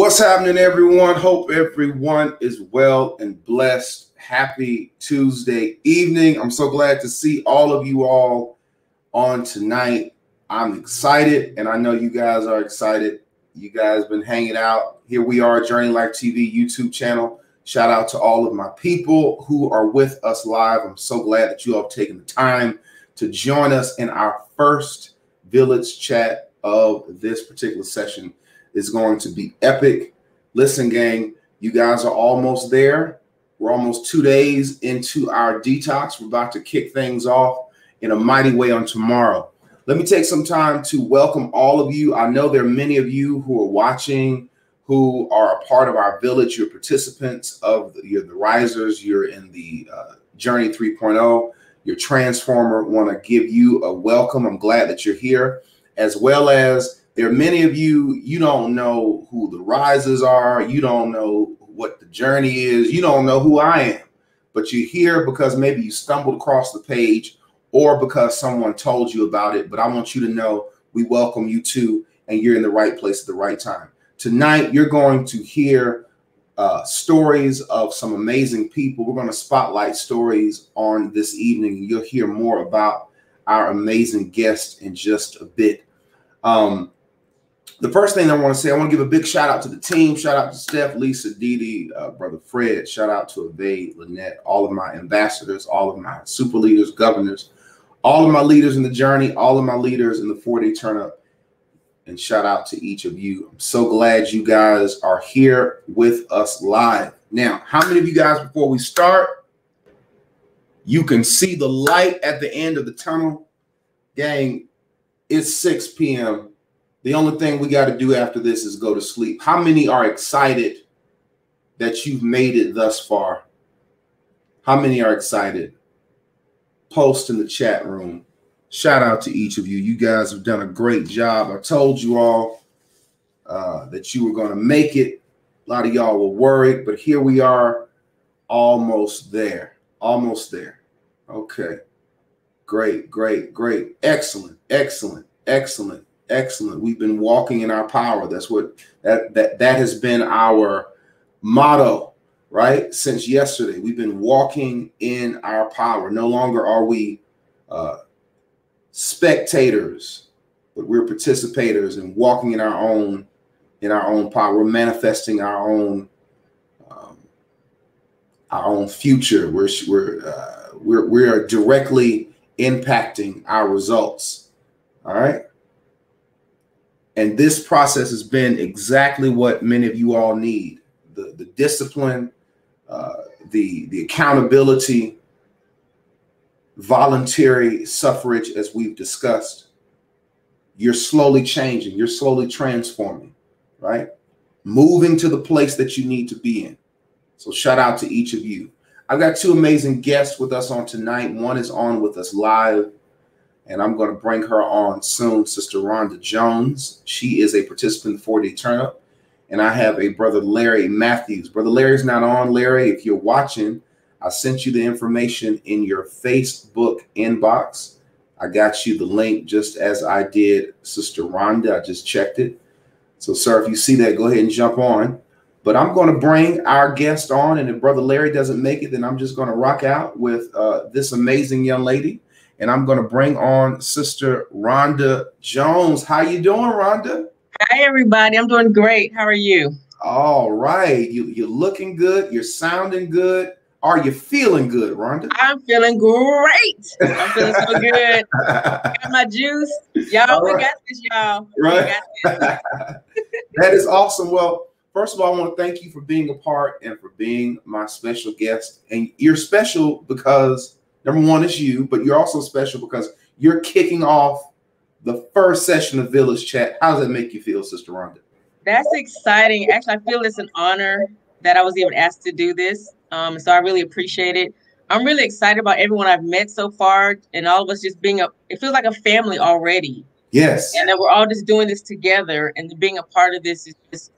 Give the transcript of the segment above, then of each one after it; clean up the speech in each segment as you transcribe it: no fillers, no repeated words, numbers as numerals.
What's happening, everyone? Hope everyone is well and blessed. Happy Tuesday evening. I'm so glad to see all of you all on tonight. I'm excited, and I know you guys are excited. You guys been hanging out. Here we are, Journey Life TV YouTube channel. Shout out to all of my people who are with us live. I'm so glad that you all have taken the time to join us in our first Village chat of this particular session. Is going to be epic. Listen, gang, you guys are almost there. We're almost 2 days into our detox. We're about to kick things off in a mighty way on tomorrow. Let me take some time to welcome all of you. I know there are many of you who are watching, who are a part of our village. You're participants of you're the risers. You're in the Journey 3.0. You're Transformer. Want to give you a welcome. I'm glad that you're here, as well as there are many of you, you don't know who the risers are. You don't know what the journey is. You don't know who I am, but you're here because maybe you stumbled across the page or because someone told you about it. But I want you to know we welcome you too, and you're in the right place at the right time. Tonight, you're going to hear stories of some amazing people. We're going to spotlight stories on this evening. You'll hear more about our amazing guests in just a bit. The first thing I want to say, I want to give a big shout out to the team. Shout out to Steph, Lisa, Didi, Brother Fred. Shout out to Ave, Lynette, all of my ambassadors, all of my super leaders, governors, all of my leaders in the journey, all of my leaders in the 4-day turn up. And shout out to each of you. I'm so glad you guys are here with us live. Now, how many of you guys, before we start, you can see the light at the end of the tunnel? Gang, it's 6 p.m. The only thing we got to do after this is go to sleep. How many are excited that you've made it thus far? How many are excited? Post in the chat room. Shout out to each of you. You guys have done a great job. I told you all that you were going to make it. A lot of y'all were worried, but here we are, almost there. Almost there. Okay. Great, great, great. Excellent, excellent, excellent. Excellent. We've been walking in our power. That's what that has been our motto, right? Since yesterday, we've been walking in our power. No longer are we spectators, but we're participators and walking in our own power. We're manifesting our own future. We're directly impacting our results. All right. And this process has been exactly what many of you all need. The discipline, the accountability, voluntary suffrage, as we've discussed. You're slowly changing. You're slowly transforming, right? Moving to the place that you need to be in. So shout out to each of you. I've got two amazing guests with us on tonight. One is on with us live, and I'm going to bring her on soon, Sister Rhonda Jones. She is a participant in the 4-day turn up. And I have a brother, Larry Matthews. Brother Larry's not on. Larry, if you're watching, I sent you the information in your Facebook inbox. I got you the link just as I did Sister Rhonda. I just checked it. So, sir, if you see that, go ahead and jump on. But I'm going to bring our guest on. And if Brother Larry doesn't make it, then I'm just going to rock out with this amazing young lady. And I'm going to bring on Sister Rhonda Jones. How you doing, Rhonda? Hi, everybody. I'm doing great. How are you? All right. You're looking good. You're sounding good. Are you feeling good, Rhonda? I'm feeling great. I'm feeling so good. Got my juice. Y'all, we got this, y'all. Right. That is awesome. Well, first of all, I want to thank you for being a part and for being my special guest. And you're special because number one is you, but you're also special because you're kicking off the first session of Village Chat. How does that make you feel, Sister Rhonda? That's exciting. Actually, I feel it's an honor that I was even asked to do this. So I really appreciate it. I'm really excited about everyone I've met so far and all of us just being it feels like a family already. Yes. And that we're all just doing this together, and being a part of this it's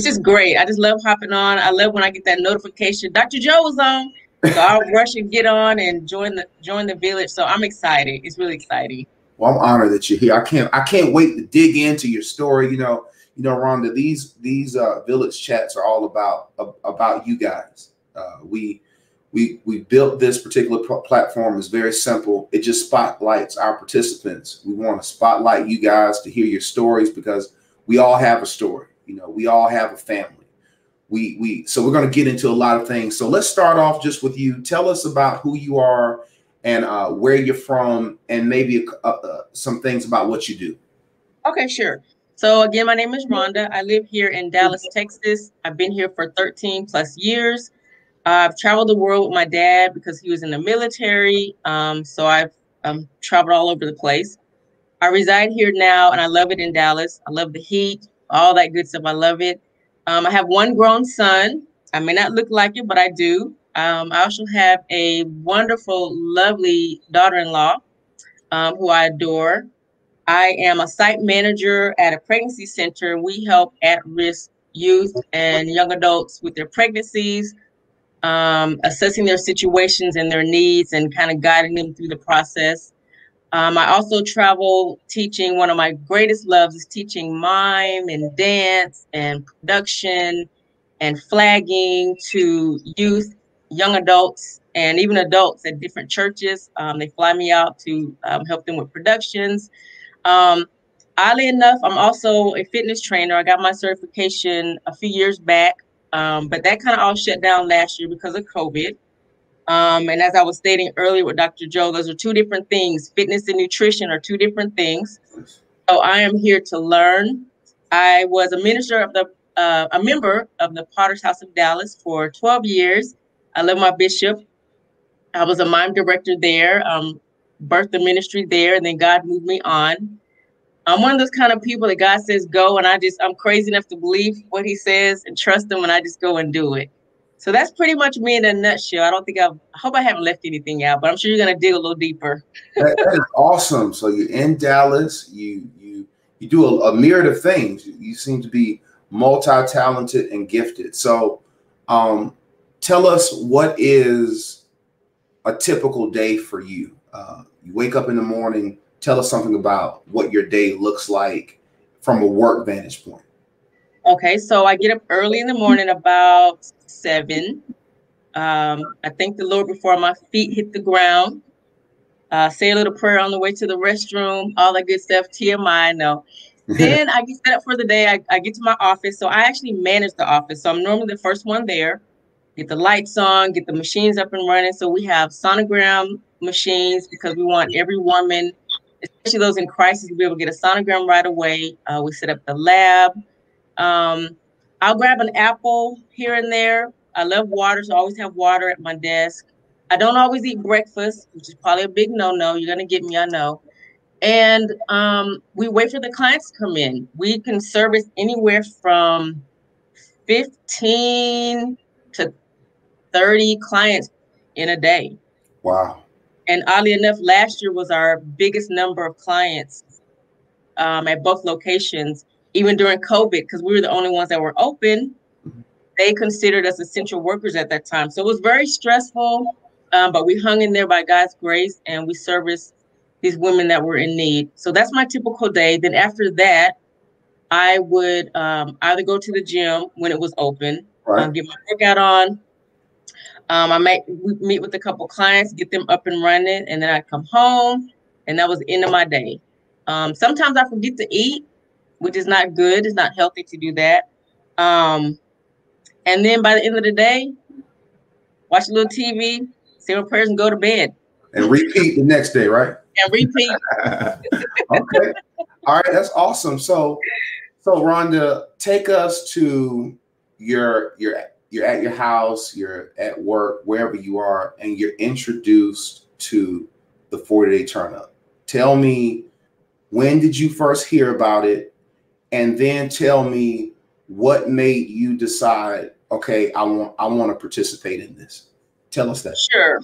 just great. I just love hopping on. I love when I get that notification. Dr. Joe was on. So I'll rush and get on and join the village. So I'm excited. It's really exciting. Well, I'm honored that you're here. I can't wait to dig into your story. You know, Rhonda, these village chats are all about you guys. We built this particular platform. Is very simple. It just spotlights our participants. We want to spotlight you guys to hear your stories, because we all have a story. We all have a family. So we're going to get into a lot of things. So let's start off just with you. Tell us about who you are and where you're from, and maybe some things about what you do. Okay, sure. So again, my name is Rhonda. I live here in Dallas, Texas. I've been here for 13 plus years. I've traveled the world with my dad because he was in the military. So I've traveled all over the place. I reside here now, and I love it in Dallas. I love the heat, all that good stuff. I love it. I have one grown son. I may not look like it, but I do. I also have a wonderful, lovely daughter-in-law who I adore. I am a site manager at a pregnancy center. We help at-risk youth and young adults with their pregnancies, assessing their situations and their needs, and kind of guiding them through the process. I also travel teaching. One of my greatest loves is teaching mime and dance and production and flagging to youth, young adults, and even adults at different churches. They fly me out to help them with productions. Um, Oddly enough, I'm also a fitness trainer. I got my certification a few years back, but that kind of all shut down last year because of COVID. And as I was stating earlier with Dr. Joe, those are two different things. Fitness and nutrition are two different things. So I am here to learn. I was a member of the Potter's House of Dallas for 12 years. I love my bishop. I was a mime director there, birthed the ministry there, and then God moved me on. I'm one of those kind of people that God says go, and I'm crazy enough to believe what he says and trust him, and I just go and do it. So that's pretty much me in a nutshell. I hope I haven't left anything out, but I'm sure you're going to dig a little deeper. That is awesome. So you're in Dallas. You do a myriad of things. You seem to be multi-talented and gifted. So tell us, what is a typical day for you? You wake up in the morning. Tell us something about what your day looks like from a work vantage point. Okay, so I get up early in the morning, about 7. I thank the Lord before my feet hit the ground. Say a little prayer on the way to the restroom, all that good stuff, TMI, no. Then I get set up for the day. I get to my office. So I actually manage the office. So I'm normally the first one there. Get the lights on, get the machines up and running. So we have sonogram machines because we want every woman, especially those in crisis, to be able to get a sonogram right away. We set up the lab. I'll grab an apple here and there. I love water, so I always have water at my desk. I don't always eat breakfast, which is probably a big no-no. You're going to get me, I know. And we wait for the clients to come in. We can service anywhere from 15 to 30 clients in a day. Wow. And oddly enough, last year was our biggest number of clients at both locations, even during COVID, because we were the only ones that were open. They considered us essential workers at that time. So it was very stressful, but we hung in there by God's grace, and we serviced these women that were in need. So that's my typical day. Then after that, I would either go to the gym when it was open, right, get my workout on. I might meet with a couple clients, get them up and running, and then I'd come home, and that was the end of my day. Sometimes I forget to eat, which is not good. It's not healthy to do that. And then by the end of the day, watch a little TV, say my prayers, and go to bed. And repeat the next day, right? And repeat. Okay. All right. That's awesome. So Rhonda, take us to you're at your house, you're at work, wherever you are, and you're introduced to the 40-day turn up. Tell me, when did you first hear about it? And then tell me what made you decide, okay, I want to participate in this. Tell us that. Sure.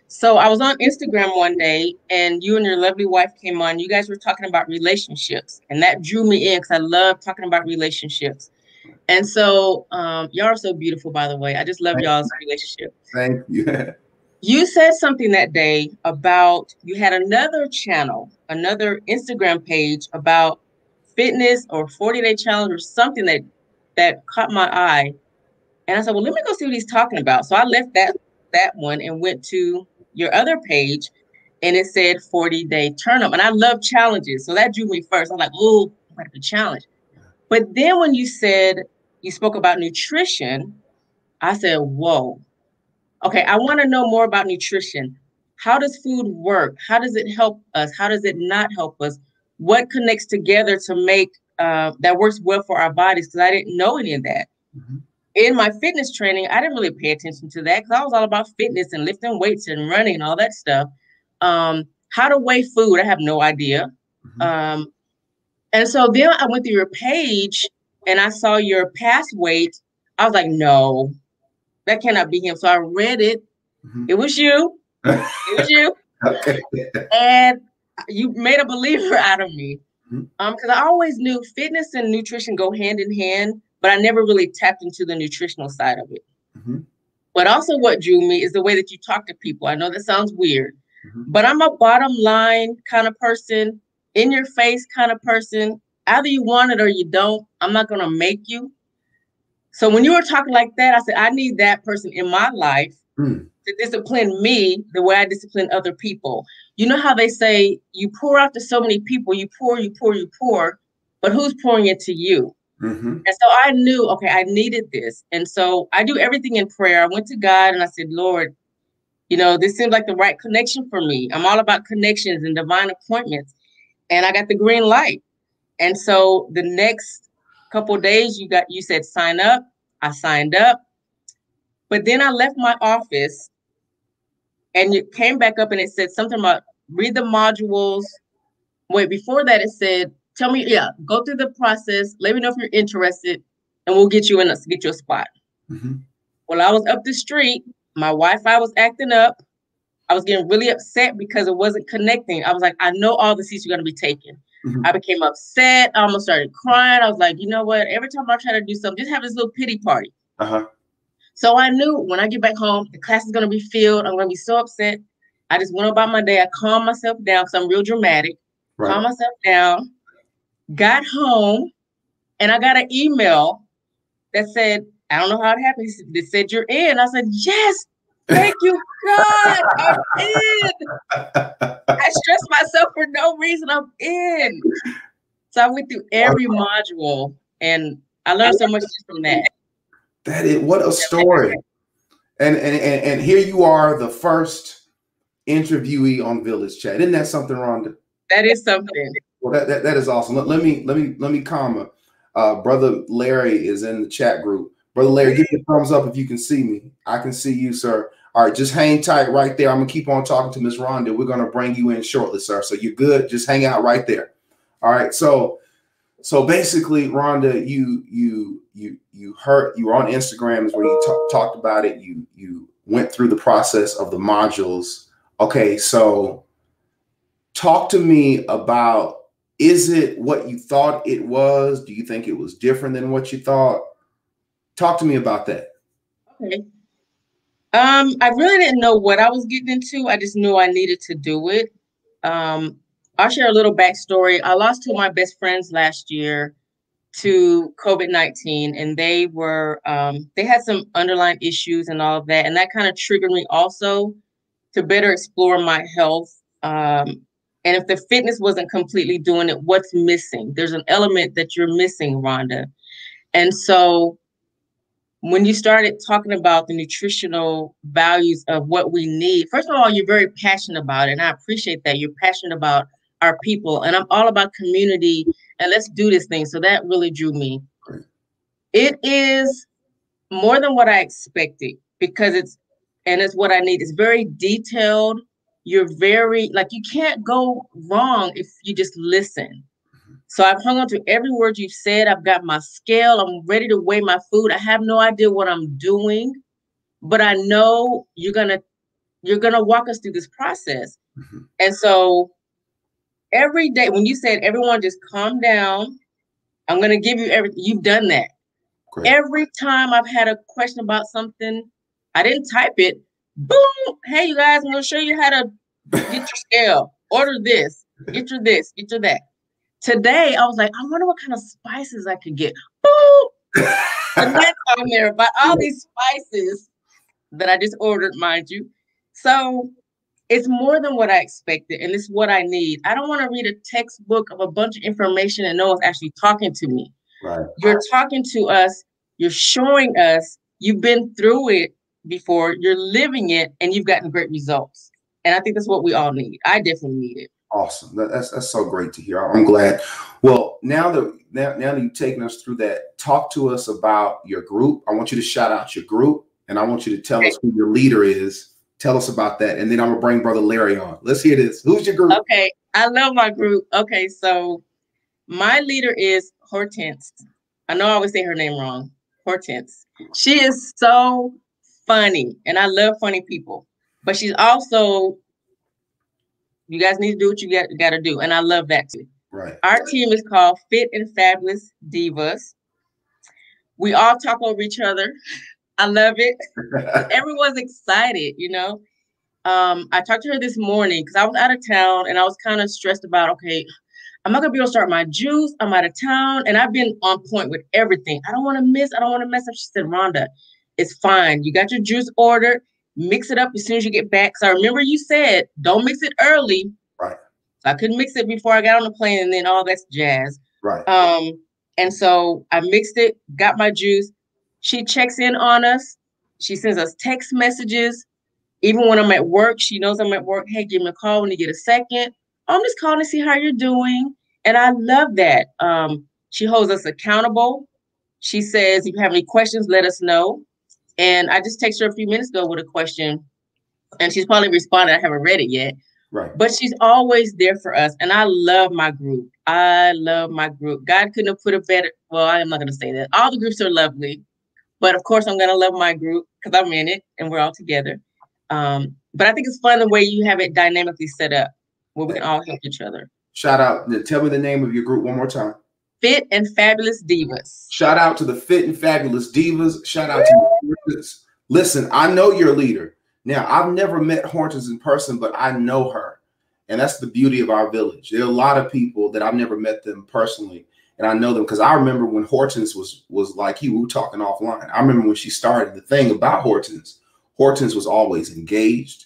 So I was on Instagram one day, and you and your lovely wife came on. You guys were talking about relationships, and that drew me in because I love talking about relationships. And so y'all are so beautiful, by the way. I just love y'all's relationship. Thank you. You said something that day about you had another channel, another Instagram page about fitness or 40-day challenge or something that caught my eye. And I said, well, let me go see what he's talking about. So I left that one and went to your other page, and it said 40-day turn up. And I love challenges. So that drew me first. I'm like, oh, what a challenge. But then when you spoke about nutrition, I said, whoa, okay, I want to know more about nutrition. How does food work? How does it help us? How does it not help us? What connects together to make that works well for our bodies? Because I didn't know any of that. Mm-hmm. In my fitness training, I didn't really pay attention to that because I was all about fitness and lifting weights and running and all that stuff. How to weigh food, I have no idea. Mm-hmm. And so then I went through your page and I saw your past weight. I was like, no, that cannot be him. So I read it. Mm-hmm. It was you. It was you. Okay. And you made a believer out of me. Mm-hmm. Because I always knew fitness and nutrition go hand in hand, but I never really tapped into the nutritional side of it. Mm-hmm. But also what drew me is the way that you talk to people. I know that sounds weird, Mm-hmm. but I'm a bottom line kind of person, in your face kind of person. Either you want it or you don't. I'm not going to make you. So when you were talking like that, I said, I need that person in my life to discipline me the way I discipline other people. You know how they say you pour out to so many people, you pour, but who's pouring it to you? Mm-hmm. And so I knew, okay, I needed this. And so I do everything in prayer. I went to God and I said, Lord, this seems like the right connection for me. I'm all about connections and divine appointments. And I got the green light. And so the next couple of days you said, sign up. I signed up. But then I left my office and it came back up and it said something about read the modules. Wait, before that it said, tell me, go through the process. Let me know if you're interested and we'll get you a spot. Mm-hmm. Well, I was up the street. My Wi-Fi was acting up. I was getting really upset because it wasn't connecting. I was like, I know all the seats are going to be taken. Mm-hmm. I became upset. I almost started crying. I was like, you know what? Every time I try to do something, just have this little pity party. Uh-huh. So I knew when I get back home, the class is going to be filled. I'm going to be so upset. I just went about my day. I calmed myself down because I'm real dramatic. Right. Calmed myself down, got home, and I got an email that said, I don't know how it happened. It said, you're in. I said, yes, thank you, God. I'm in. I stressed myself for no reason. I'm in. So I went through every module and I learned so much just from that. That is, what a story. And here you are, the first interviewee on Village Chat. Isn't that something, Rhonda? That is something. Well, that is awesome. Let me comment. Brother Larry is in the chat group. Brother Larry, give me a thumbs up if you can see me. I can see you, sir. All right, just hang tight right there. I'm gonna keep on talking to Miss Rhonda. We're gonna bring you in shortly, sir. So you're good. Just hang out right there. All right. So basically, Rhonda, you were on Instagram is where you talked about it. You went through the process of the modules. Okay, so talk to me about, is it what you thought it was? Do you think it was different than what you thought? Talk to me about that. Okay. I really didn't know what I was getting into. I just knew I needed to do it. I'll share a little backstory. I lost two of my best friends last year to COVID-19, and they had some underlying issues and all of that. And that kind of triggered me also to better explore my health. And if the fitness wasn't completely doing it, what's missing? There's an element that you're missing, Rhonda. And so when you started talking about the nutritional values of what we need, first of all, you're very passionate about it. And I appreciate that. You're passionate about our people. And I'm all about community and let's do this thing. So that really drew me. It is more than what I expected because it's what I need. It's very detailed. You're very, you can't go wrong if you just listen. So I've hung on to every word you've said. I've got my scale. I'm ready to weigh my food. I have no idea what I'm doing, but I know you're gonna walk us through this process. Mm-hmm. And so every day when you said, everyone just calm down, I'm gonna give you everything. You've done that. Great. Every time I've had a question about something, I didn't type it. Boom! Hey, you guys, I'm gonna show you how to get your scale. Order this. Get your this. Get your that. today I was like, I wonder what kind of spices I could get. Boop! The next time there about all these spices that I just ordered, mind you. So it's more than what I expected, and it's what I need. I don't want to read a textbook of a bunch of information and no one's actually talking to me. Right. You're talking to us, you're showing us, you've been through it before, you're living it, and you've gotten great results. And I think that's what we all need. I definitely need it. Awesome. That's so great to hear. I'm glad. Well, now that you've taken us through that, talk to us about your group. I want you to shout out your group, and I want you to tell us who your leader is. Tell us about that, and then I'm gonna bring Brother Larry on. Let's hear this. Who's your group? Okay, I love my group. Okay, so my leader is Hortense. I know I always say her name wrong. Hortense. She is so funny, and I love funny people. But she's also, you guys need to do what you got to do, and I love that too. Right. Our team is called Fit and Fabulous Divas. We all talk over each other. I love it. Everyone's excited, you know. I talked to her this morning because I was out of town and I was kind of stressed about, okay, I'm not gonna be able to start my juice. I'm out of town and I've been on point with everything. I don't want to mess up. She said, Rhonda, it's fine. You got your juice ordered. Mix it up as soon as you get back. So I remember you said, don't mix it early. Right. So I couldn't mix it before I got on the plane and then all that's jazz. Right. And so I mixed it, got my juice. She checks in on us. She sends us text messages. Even when I'm at work, she knows I'm at work. Hey, give me a call when you get a second. I'm just calling to see how you're doing. And I love that. She holds us accountable. She says, if you have any questions, let us know. And I just texted her a few minutes ago with a question. And she's probably responded. I haven't read it yet. Right. But she's always there for us. And I love my group. I love my group. God couldn't have put a better, well, I'm not going to say that. All the groups are lovely. But of course, I'm going to love my group because I'm in it and we're all together. But I think it's fun the way you have it dynamically set up where we can all help each other. Shout out. Tell me the name of your group one more time. Fit and Fabulous Divas. Shout out to the Fit and Fabulous Divas. Shout out to Hortense. Listen, I know your leader. Now, I've never met Hortense in person, but I know her. And that's the beauty of our village. There are a lot of people that I've never met them personally. And I know them because I remember when Hortense was like you, we were talking offline. I remember when she started. The thing about Hortense was always engaged.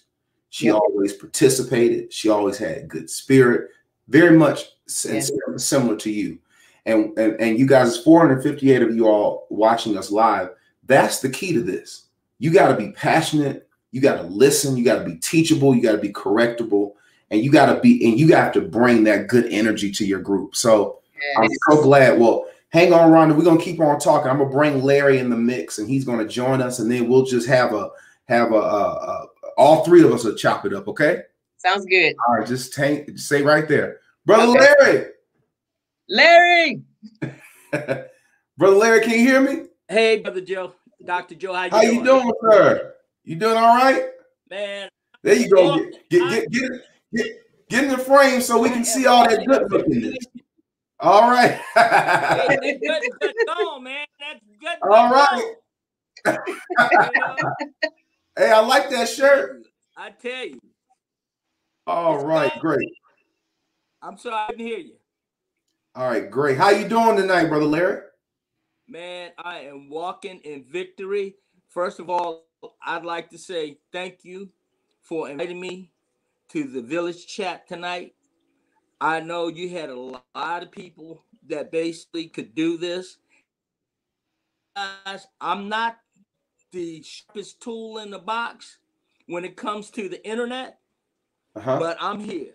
She always participated. She always had a good spirit, very much similar to you. And you guys, 458 of you all watching us live, that's the key to this. You got to be passionate. You got to listen. You got to be teachable. You got to be correctable. And you got to bring that good energy to your group. So I'm so glad. Well, hang on, Rhonda. We're going to keep on talking. I'm going to bring Larry in the mix and he's going to join us. And then we'll just have all three of us will chop it up. Okay. Sounds good. All right. Just say right there, Brother Larry. Larry. Brother Larry, can you hear me? Hey, Brother Joe. Dr. Joe, how you doing, sir? You doing all right? Man. There you go. Get in the frame so we can see all that good looking. All right. Hey, good song, man. That's good. All right. Hey, I like that shirt. I tell you. All right, great. I'm sorry I didn't hear you. All right, great. How you doing tonight, Brother Larry? Man, I am walking in victory. First of all, I'd like to say thank you for inviting me to the Village Chat tonight. I know you had a lot of people that basically could do this. Guys, I'm not the sharpest tool in the box when it comes to the internet, but I'm here.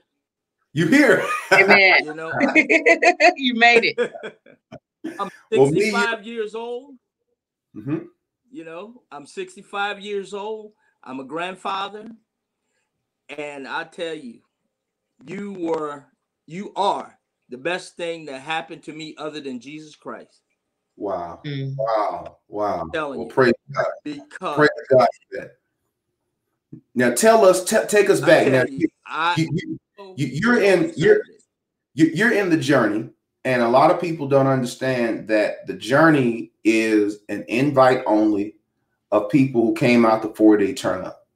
You here? Amen. You know, you made it. I'm 65 years old. Mm-hmm. You know, I'm 65 years old. I'm a grandfather. And I tell you, you are the best thing that happened to me other than Jesus Christ. Wow. Wow. I'm telling you. Praise God. Because praise God for that. Now tell us, take us back. Now you're in the journey, and a lot of people don't understand that the journey is an invite only of people who came out the 4-day turn up.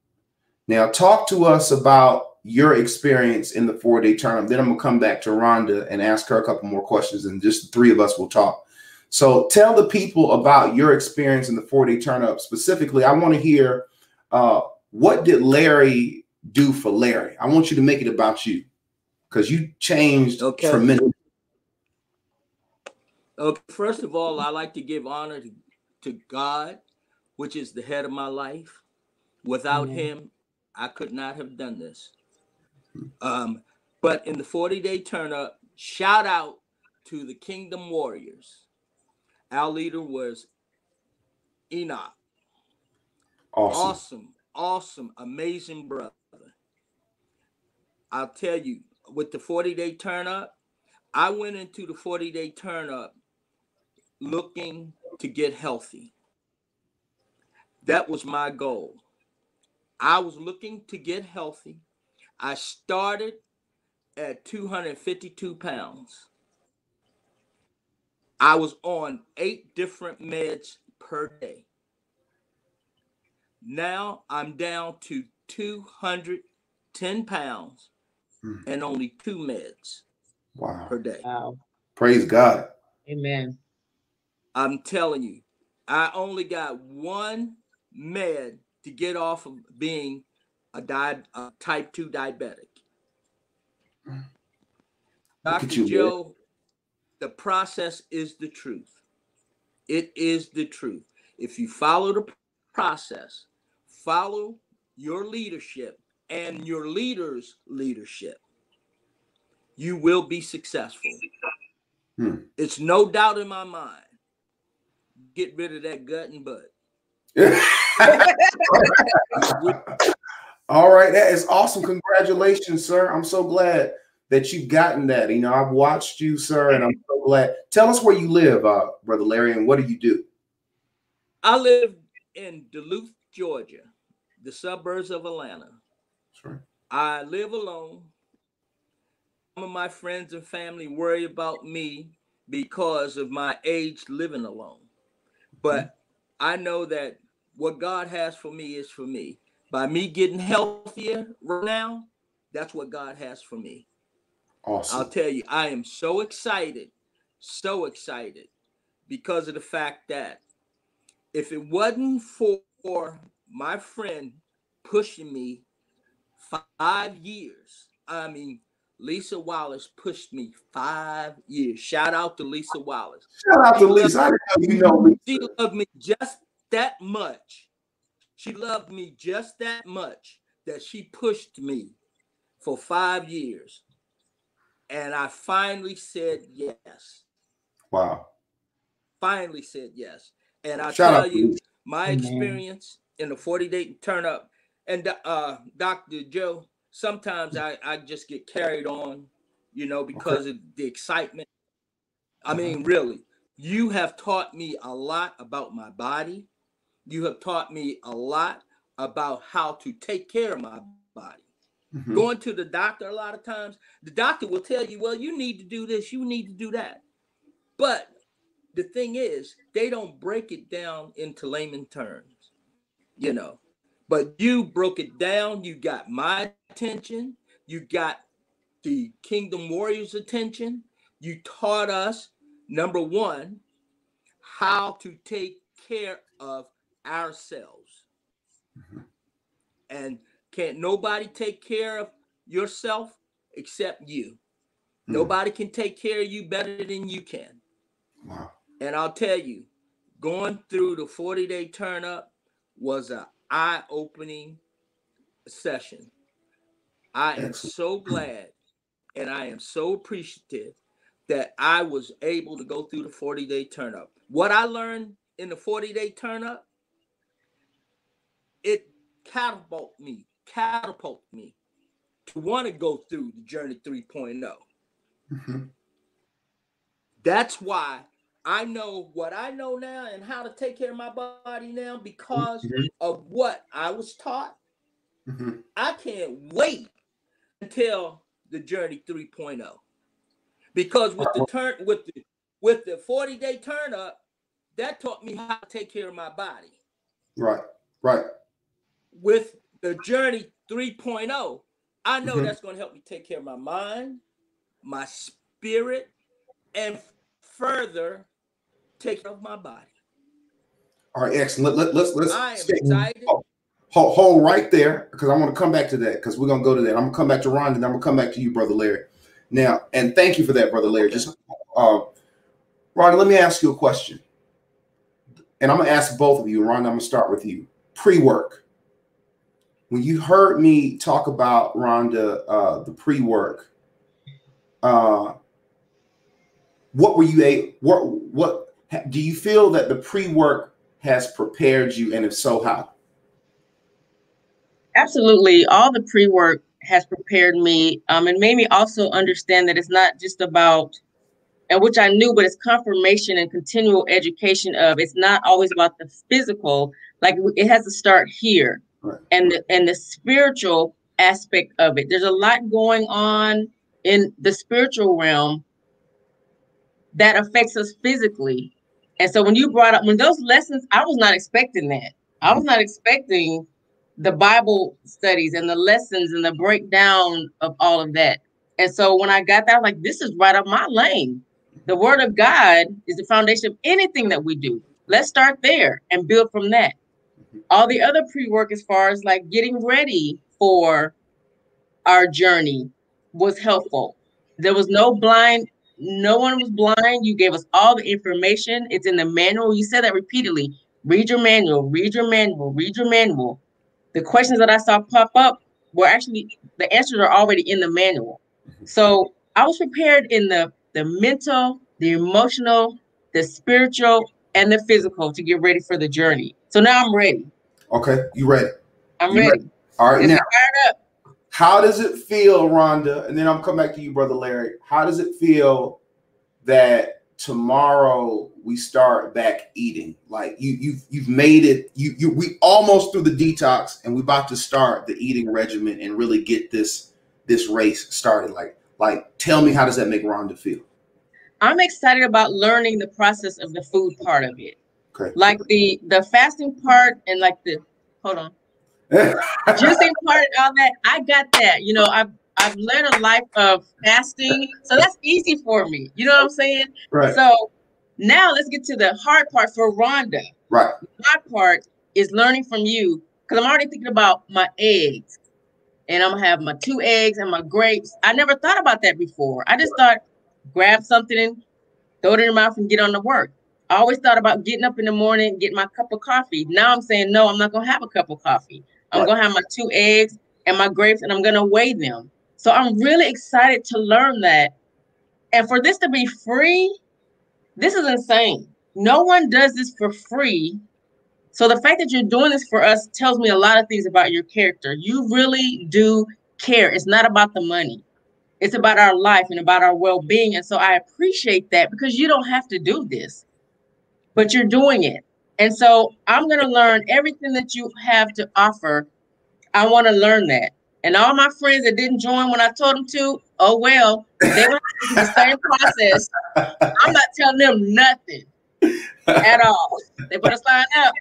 Now talk to us about your experience in the 4-day turn up. Then I'm going to come back to Rhonda and ask her a couple more questions, and just the three of us will talk. So tell the people about your experience in the 4-day turn up. Specifically, I want to hear what did Larry do for Larry? I want you to make it about you, because you changed tremendously. Okay, first of all, I like to give honor to God, which is the head of my life. Without him, I could not have done this. But in the 40-day turn up, shout out to the Kingdom Warriors. Our leader was Enoch. Awesome, amazing brother. I'll tell you, with the 40-day turn up, I went into the 40-day turn up looking to get healthy. That was my goal. I was looking to get healthy. I started at 252 pounds. I was on 8 different meds per day. Now I'm down to 210 pounds and only 2 meds per day. Wow. Praise God. Amen. I'm telling you, I only got 1 med to get off of being a type 2 diabetic. Dr. Joe, the process is the truth. It is the truth. If you follow the process, follow your leadership and your leader's leadership, you will be successful. It's no doubt in my mind. Get rid of that gut and butt. All right, that is awesome. Congratulations, sir. I'm so glad that you've gotten that. You know, I've watched you, sir, and I'm so glad. Tell us where you live, Brother Larry, and what do you do? I live in Duluth, Georgia, the suburbs of Atlanta. Sure. I live alone. Some of my friends and family worry about me because of my age living alone. But I know that what God has for me is for me. By me getting healthier right now, that's what God has for me. Awesome. I'll tell you, I am so excited because of the fact that if it wasn't for my friend pushing me 5 years, I mean, Lisa Wallace pushed me 5 years. Shout out to Lisa Wallace. Shout out to Lisa. I didn't know Lisa. She loved me just that much. She loved me just that much that she pushed me for 5 years. And I finally said yes. Wow. Finally said yes. And I Shout tell you, my experience in the 40-day turn up, and Dr. Joe, sometimes I just get carried on, you know, because of the excitement. I mean, really, you have taught me a lot about my body. You have taught me a lot about how to take care of my body. Going to the doctor, a lot of times, the doctor will tell you, well, you need to do this, you need to do that. But the thing is, they don't break it down into layman terms, you know. But you broke it down. You got my attention. You got the Kingdom Warriors' attention. You taught us, number one, how to take care of ourselves. And can't nobody take care of yourself except you. Nobody can take care of you better than you can. Wow. And I'll tell you, going through the 40-day turn up was an eye-opening session. I am so glad and I am so appreciative that I was able to go through the 40-day turn up. What I learned in the 40-day turn up, it catapulted me to want to go through the Journey 3.0. That's why I know what I know now and how to take care of my body now because of what I was taught. I can't wait until the Journey 3.0. Because with the 40-day turn up, that taught me how to take care of my body. Right. With the Journey 3.0, I know that's going to help me take care of my mind, my spirit, and further take care of my body. All right, excellent. Let's I am stay. excited. Hold right there, because I want to come back to that, because we're going to go to that. I'm going to come back to Rhonda, and I'm going to come back to you, Brother Larry. Now, and thank you for that, Brother Larry. Okay. Just, Rhonda, let me ask you a question. And I'm going to ask both of you. Rhonda, I'm going to start with you. Pre-work. When you heard me talk about, Rhonda, the pre-work, what were you what do you feel that the pre-work has prepared you, and if so, how? Absolutely. All the pre-work has prepared me, and made me also understand that it's not just about, and which I knew, but it's confirmation and continual education of, it's not always about the physical. Like, it has to start here. Right. And the spiritual aspect of it. There's a lot going on in the spiritual realm that affects us physically. And so when you brought up, when those lessons, I was not expecting that. I was not expecting the Bible studies and the lessons and the breakdown of all of that. And so when I got that, I was like, this is right up my lane. The word of God is the foundation of anything that we do. Let's start there and build from that. All the other pre-work, as far as like getting ready for our journey, was helpful. There was no one was blind. You gave us all the information. It's in the manual. You said that repeatedly. Read your manual, read your manual, read your manual. The questions that I saw pop up were actually, the answers are already in the manual. So I was prepared in the mental, the emotional, the spiritual, and the physical to get ready for the journey. So now I'm ready. Okay, you ready? I'm ready. All right, Let's now, get fired up. how does it feel, Rhonda? And then I'll come back to you, Brother Larry. How does it feel that tomorrow we start back eating? Like you've made it. We almost through the detox, and we're about to start the eating regimen and really get this race started. Like, tell me, how does that make Rhonda feel? I'm excited about learning the process of the food part of it. Okay. Like the fasting part, and like the juicing part, all that. I got that. You know, I've led a life of fasting, so that's easy for me. You know what I'm saying? Right. So now let's get to the hard part for Rhonda. Right. The hard part is learning from you, because I'm already thinking about my eggs, and I'm gonna have my 2 eggs and my grapes. I never thought about that before. I just thought, grab something and throw it in your mouth and get on to work. I always thought about getting up in the morning, getting my cup of coffee. Now I'm saying, no, I'm not going to have a cup of coffee. I'm going to have my 2 eggs and my grapes, and I'm going to weigh them. So I'm really excited to learn that. And for this to be free, this is insane. No one does this for free. So the fact that you're doing this for us tells me a lot of things about your character. You really do care. It's not about the money. It's about our life and about our well-being. And so I appreciate that, because you don't have to do this, but you're doing it. And so I'm going to learn everything that you have to offer. I want to learn that. And all my friends that didn't join when I told them to, oh, well, they went through the same process. I'm not telling them nothing at all. They better sign up.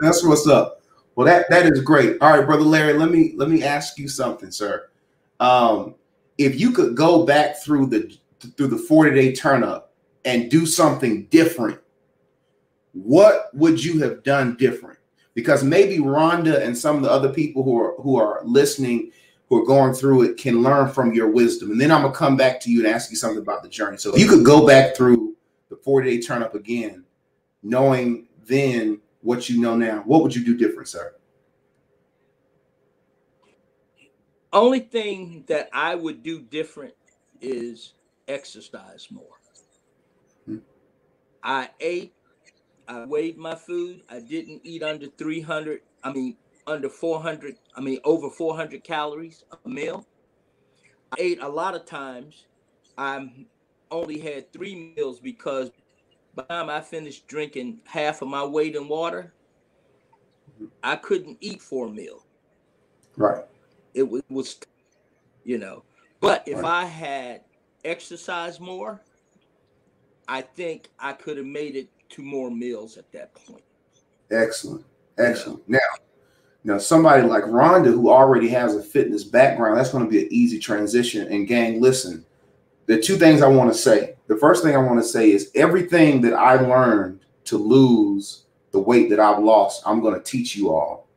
That's what's up. Well, that is great. All right, Brother Larry, let me ask you something, sir. If you could go back through the 40-day turn up and do something different, what would you have done different? Because maybe Rhonda and some of the other people who are listening, who are going through it, can learn from your wisdom. And then I'm gonna come back to you and ask you something about the journey. So if you could go back through the 40-day turn up again, knowing then what you know now, what would you do different, sir? Only thing that I would do different is exercise more. I weighed my food. I didn't eat under 300. Under 400. Over 400 calories a meal. I ate a lot of times. I only had 3 meals, because by the time I finished drinking half of my weight in water, I couldn't eat 4 meals. Right. It was, But if Right. I had exercised more, I think I could have made it to more meals at that point. Excellent. Excellent. Now, Now, somebody like Rhonda, who already has a fitness background, that's going to be an easy transition. And gang, listen, there are two things I want to say. The first thing I want to say is everything that I learned to lose the weight that I've lost, I'm going to teach you all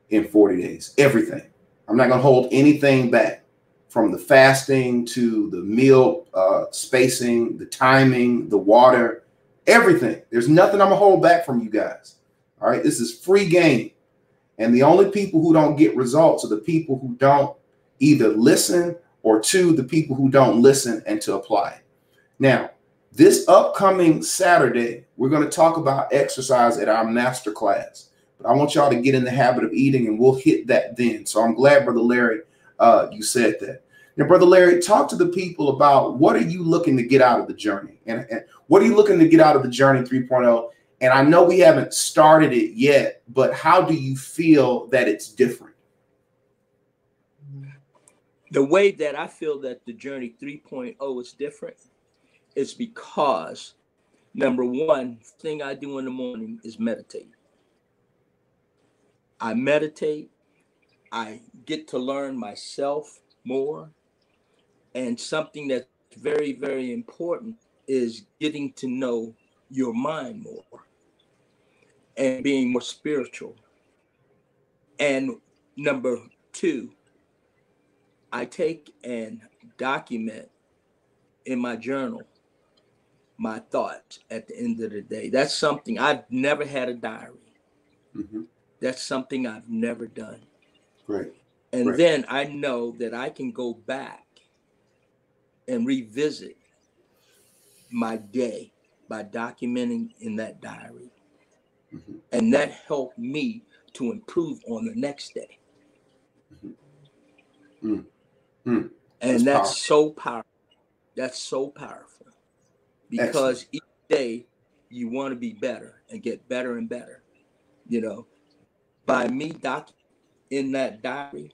in 40 days. Everything. I'm not going to hold anything back, from the fasting to the meal spacing, the timing, the water, everything. There's nothing I'm going to hold back from you guys. All right. This is free game. And the only people who don't get results are the people who don't either listen, or two, the people who don't listen and to apply it. Now, this upcoming Saturday, we're going to talk about exercise at our master class. But I want y'all to get in the habit of eating, and we'll hit that then. So I'm glad, Brother Larry, you said that. Now, Brother Larry, talk to the people about what are you looking to get out of the journey? And what are you looking to get out of the Journey 3.0? And I know we haven't started it yet, but how do you feel that it's different? The way that I feel that the Journey 3.0 is different is because, number one, thing I do in the morning is meditate. I meditate. I get to learn myself more. And something that's very, very important is getting to know your mind more and being more spiritual. And number two, I take and document in my journal my thoughts at the end of the day. That's something I've never had a diary. Mm-hmm. That's something I've never done. Great. And Great. then I know that I can go back and revisit my day by documenting in that diary. Mm-hmm. And that helped me to improve on the next day. Mm-hmm. Mm-hmm. And that's so powerful. That's so powerful. Because Excellent. each day you want to be better and get better and better. You know, by me in that diary,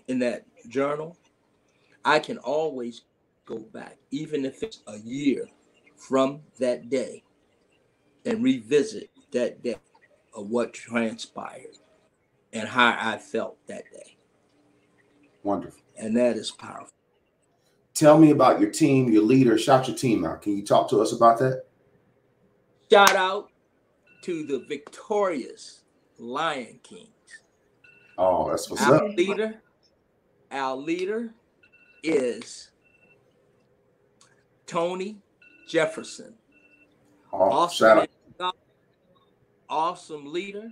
in that journal, I can always go back, even if it's a year from that day, and revisit that day of what transpired and how I felt that day. Wonderful. And that is powerful. Tell me about your team, your leader. Shout your team out. Can you talk to us about that? Shout out to the victorious Lion Kings. Oh, that's what's up. Our leader is Tony Jefferson. Oh, awesome shout out. Awesome leader.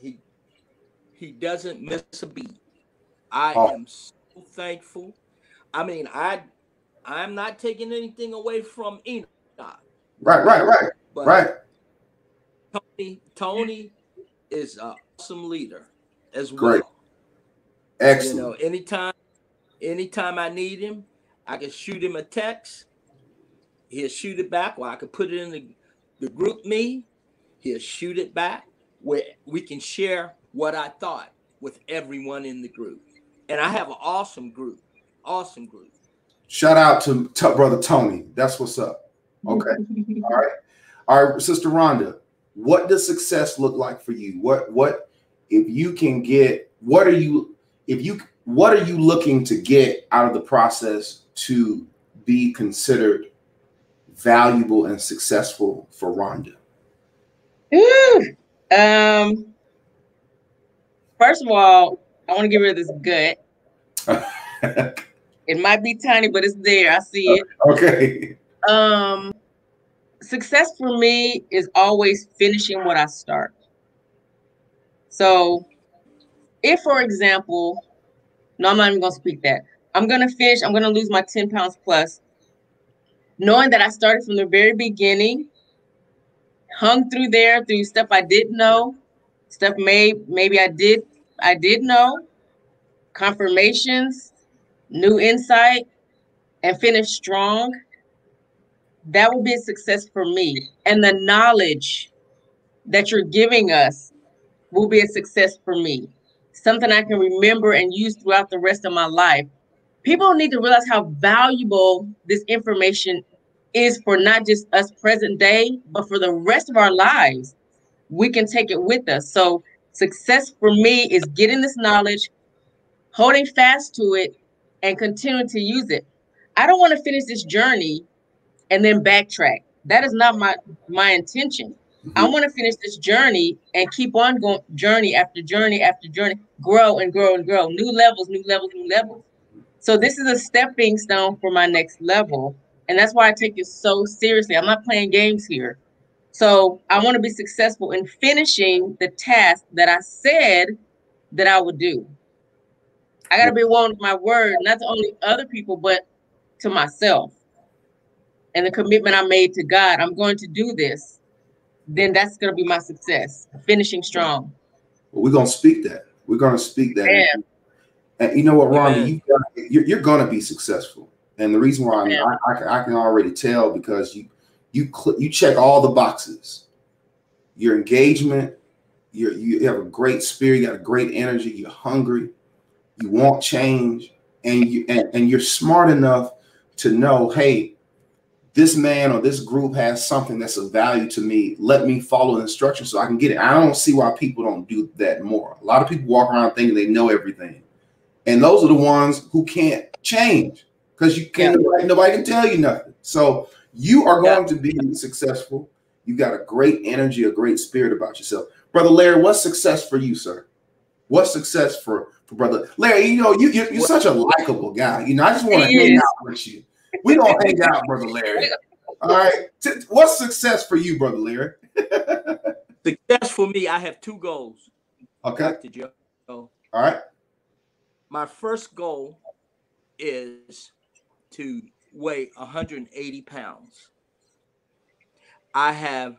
He doesn't miss a beat. I am so thankful. I mean, I'm not taking anything away from Enoch. Right. But right. Tony is an awesome leader as well. Great. Excellent. You know, anytime I need him, I can shoot him a text. He'll shoot it back, or I could put it in the group me. He'll shoot it back, where we can share what I thought with everyone in the group. And I have an awesome group. Awesome group. Shout out to Brother Tony. That's what's up. Okay. All right, Sister Rhonda, what does success look like for you? What if you can get, what are you looking to get out of the process to be considered valuable and successful for Rhonda? First of all, I want to get rid of this gut. It might be tiny, but it's there. I see it. Okay. Success for me is always finishing what I start. So if, for example, no, I'm not even going to speak that. I'm going to lose my 10 pounds plus, knowing that I started from the very beginning, hung through stuff I didn't know, stuff maybe I did know, confirmations, new insight, and finish strong. That will be a success for me. And the knowledge that you're giving us will be a success for me. Something I can remember and use throughout the rest of my life. People need to realize how valuable this information is for not just us present day, but for the rest of our lives. We can take it with us. So Success for me is getting this knowledge, holding fast to it, and continuing to use it. I don't want to finish this journey and then backtrack. That is not my intention. I Mm-hmm. want to finish this journey and keep on going, journey after journey after journey, grow and grow and grow, new levels, new levels, new levels. So this is a stepping stone for my next level. And that's why I take it so seriously. I'm not playing games here. So I want to be successful in finishing the task that I said that I would do. I got to be one with my word, not to only other people, but to myself. And the commitment I made to God, I'm going to do this. Then that's going to be my success, finishing strong. Well, we're gonna speak that. We're gonna speak that, Yeah. and you know what, Rhonda, Amen. you're gonna be successful. And the reason why Yeah. I can already tell because you check all the boxes. Your engagement, you have a great spirit, you got a great energy, you're hungry, you want change, and you're smart enough to know, hey, this man or this group has something that's of value to me. Let me follow the instructions so I can get it. I don't see why people don't do that more. A lot of people walk around thinking they know everything. And those are the ones who can't change because you can't, nobody can tell you nothing. So you are going to be successful. You got a great energy, a great spirit about yourself. Brother Larry, what's success for you, sir? What's success for Brother Larry? You know, you're such a likable guy. You know, I just want to hang out with you. We don't hang out, Brother Larry. All right. What's success for you, Brother Larry? Success for me, I have two goals. Okay. Dr. Joe. All right. My first goal is to weigh 180 pounds. I have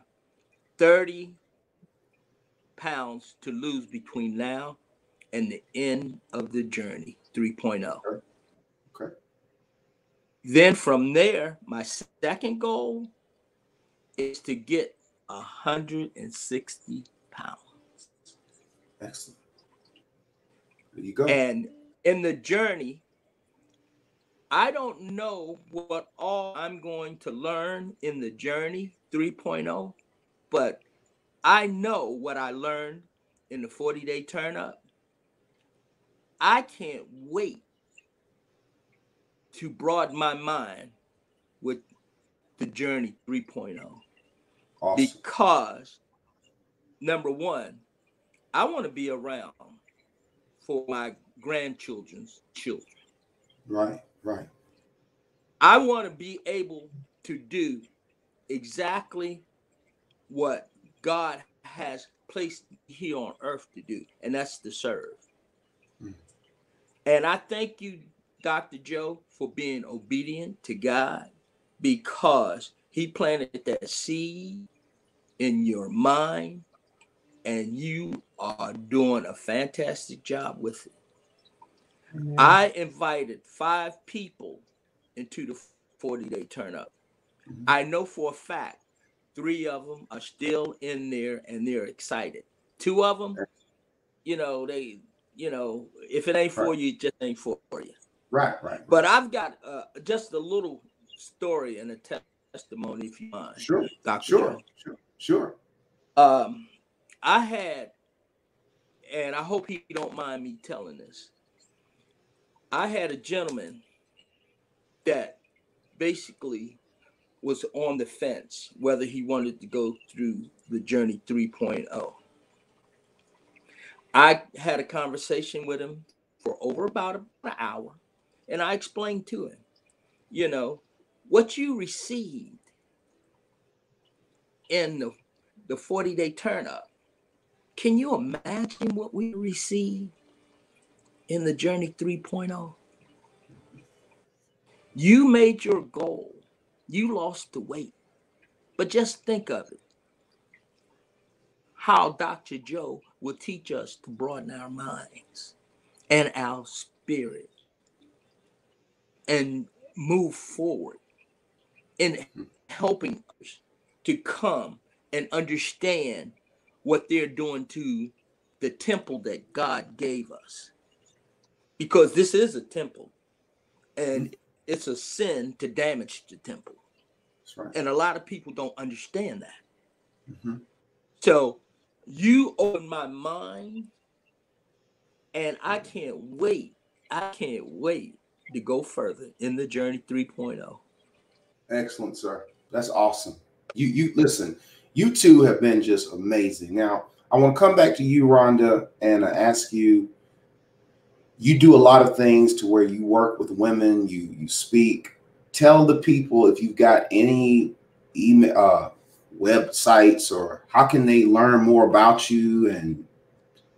30 pounds to lose between now and the end of the journey 3.0. Okay. Then from there, my second goal is to get 160 pounds. Excellent. There you go. And in the journey, I don't know what all I'm going to learn in the journey 3.0, but I know what I learned in the 40-day turn up. I can't wait to broaden my mind with the journey 3.0. Awesome. Because number one, I want to be around for my grandchildren's children. Right, right. I want to be able to do exactly what God has placed here on earth to do, and that's to serve. Mm. And I thank you, Dr. Joe, for being obedient to God because he planted that seed in your mind, and you are doing a fantastic job with it. Mm-hmm. I invited 5 people into the 40-day turn up. Mm-hmm. I know for a fact 3 of them are still in there and they're excited. 2 of them, if it ain't for you, it just ain't for you. Right. But I've got just a little story and a testimony, if you mind. Sure. Dr. Sure. I had, and I hope he don't mind me telling this, I had a gentleman that basically was on the fence whether he wanted to go through the journey 3.0. I had a conversation with him for over about an hour, and I explained to him, what you received in the 40-day turn up. Can you imagine what we received in the journey 3.0? You made your goal. You lost the weight. But just think of it. How Dr. Joe will teach us to broaden our minds and our spirit and move forward in helping us to come and understand what they're doing to the temple that God gave us. Because this is a temple, and it's a sin to damage the temple. That's right. And a lot of people don't understand that. Mm-hmm. So You opened my mind, and I can't wait. I can't wait to go further in the journey 3.0. Excellent, sir. That's awesome. You listen, you two have been just amazing. Now, I want to come back to you, Rhonda, and ask you, you do a lot of things to where you work with women, you speak. Tell the people if you've got any email websites, or how can they learn more about you, and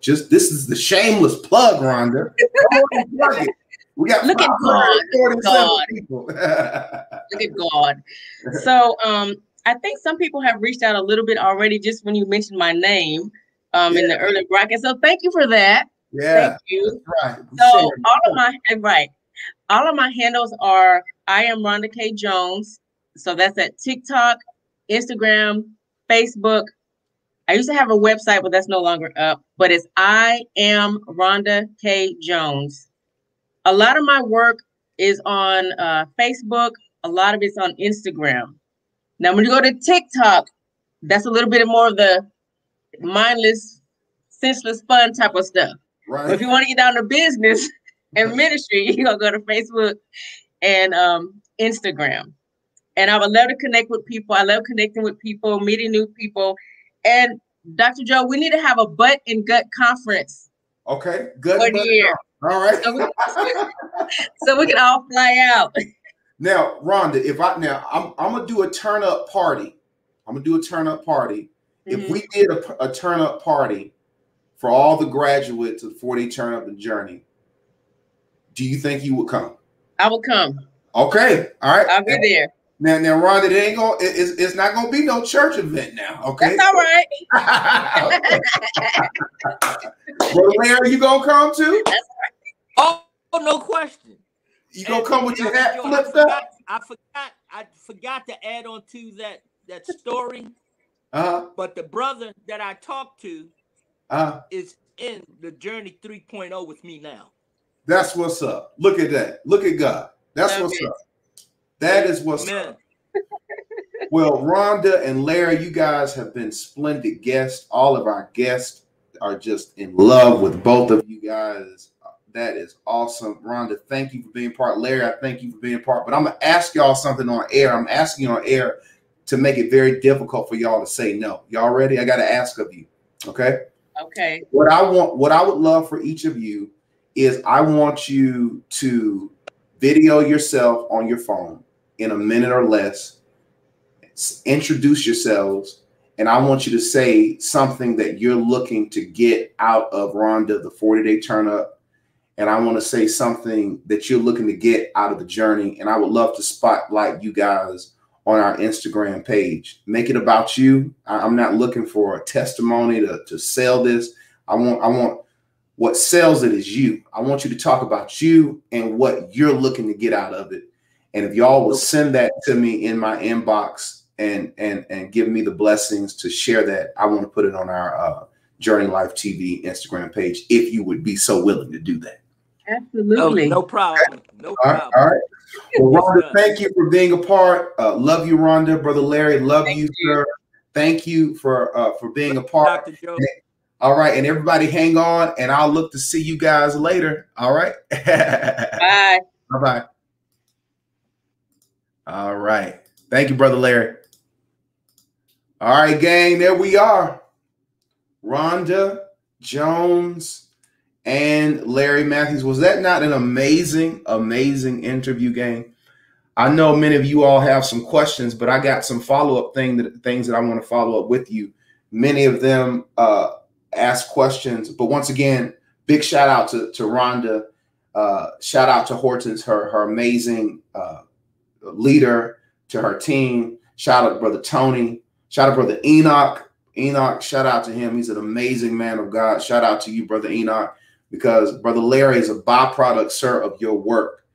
just, this is the shameless plug, Rhonda. Come on and plug it. We got Look at God. people. Look at God. So I think some people have reached out a little bit already just when you mentioned my name in the early bracket. So thank you for that. Yeah. Thank you. Right. So all of my handles are I am Rhonda K. Jones. So that's at TikTok, Instagram, Facebook. I used to have a website, but that's no longer up. But it's I am Rhonda K. Jones. A lot of my work is on Facebook. A lot of it's on Instagram. Now, when you go to TikTok, that's a little bit more of the mindless, senseless, fun type of stuff. Right. But if you want to get down to business and ministry, you're going to go to Facebook and Instagram. And I would love to connect with people. I love connecting with people, meeting new people. And Dr. Joe, we need to have a butt and gut conference. Okay, good. For the year. All right. So we can all fly out. Now, Rhonda, I'm gonna do a turn up party. If we did a turn up party for all the graduates of 4-Day Turn Up and Journey, do you think you would come? I will come. Okay. All right. I'll be there. Now, Rhonda, it's not gonna be no church event now. Okay. That's all right. Brother Larry, you gonna come too? That's all right. Oh, no question. You gonna come with your hat flipped up? I forgot to add on to that story. But the brother that I talked to is in the journey 3.0 with me now. That's what's up. Look at that. Look at God. That's what's up. That is what's up. Well, Rhonda and Larry, you guys have been splendid guests. All of our guests are just in love with both of you guys. That is awesome. Rhonda, thank you for being part. Larry, I thank you for being part. But I'm going to ask y'all something on air. I'm asking you on air to make it very difficult for y'all to say no. Y'all ready? I got to ask of you. Okay? Okay. What I would love for each of you is I want you to video yourself on your phone in a minute or less. Introduce yourselves, and I want you to say something that you're looking to get out of Rhonda, the 40-Day Turn Up. And I want to say something that you're looking to get out of the journey. And I would love to spotlight you guys on our Instagram page. Make it about you. I'm not looking for a testimony to sell this. I want what sells it is you. I want you to talk about you and what you're looking to get out of it. And if y'all will send that to me in my inbox and give me the blessings to share that, I want to put it on our Journey Life TV Instagram page, if you would be so willing to do that. Absolutely. No problem. No problem. All right. Well, Rhonda, thank you for being a part. Love you, Rhonda. Brother Larry, love you, sir. Thank you for being a part. Dr. Joe. All right. And everybody hang on, and I'll look to see you guys later. All right. Bye. Bye-bye. All right. Thank you, Brother Larry. All right, gang, there we are. Rhonda Jones and Larry Matthews. Was that not an amazing, amazing interview, gang? I know many of you all have some questions, but I got some follow-up things that I want to follow up with you. Many of them ask questions, but once again, big shout out to Rhonda. Shout out to Hortense, her amazing leader, to her team. Shout out to Brother Tony. Shout out to Brother Enoch. Shout out to him. He's an amazing man of God. Shout out to you, Brother Enoch, because Brother Larry is a byproduct, sir, of your work.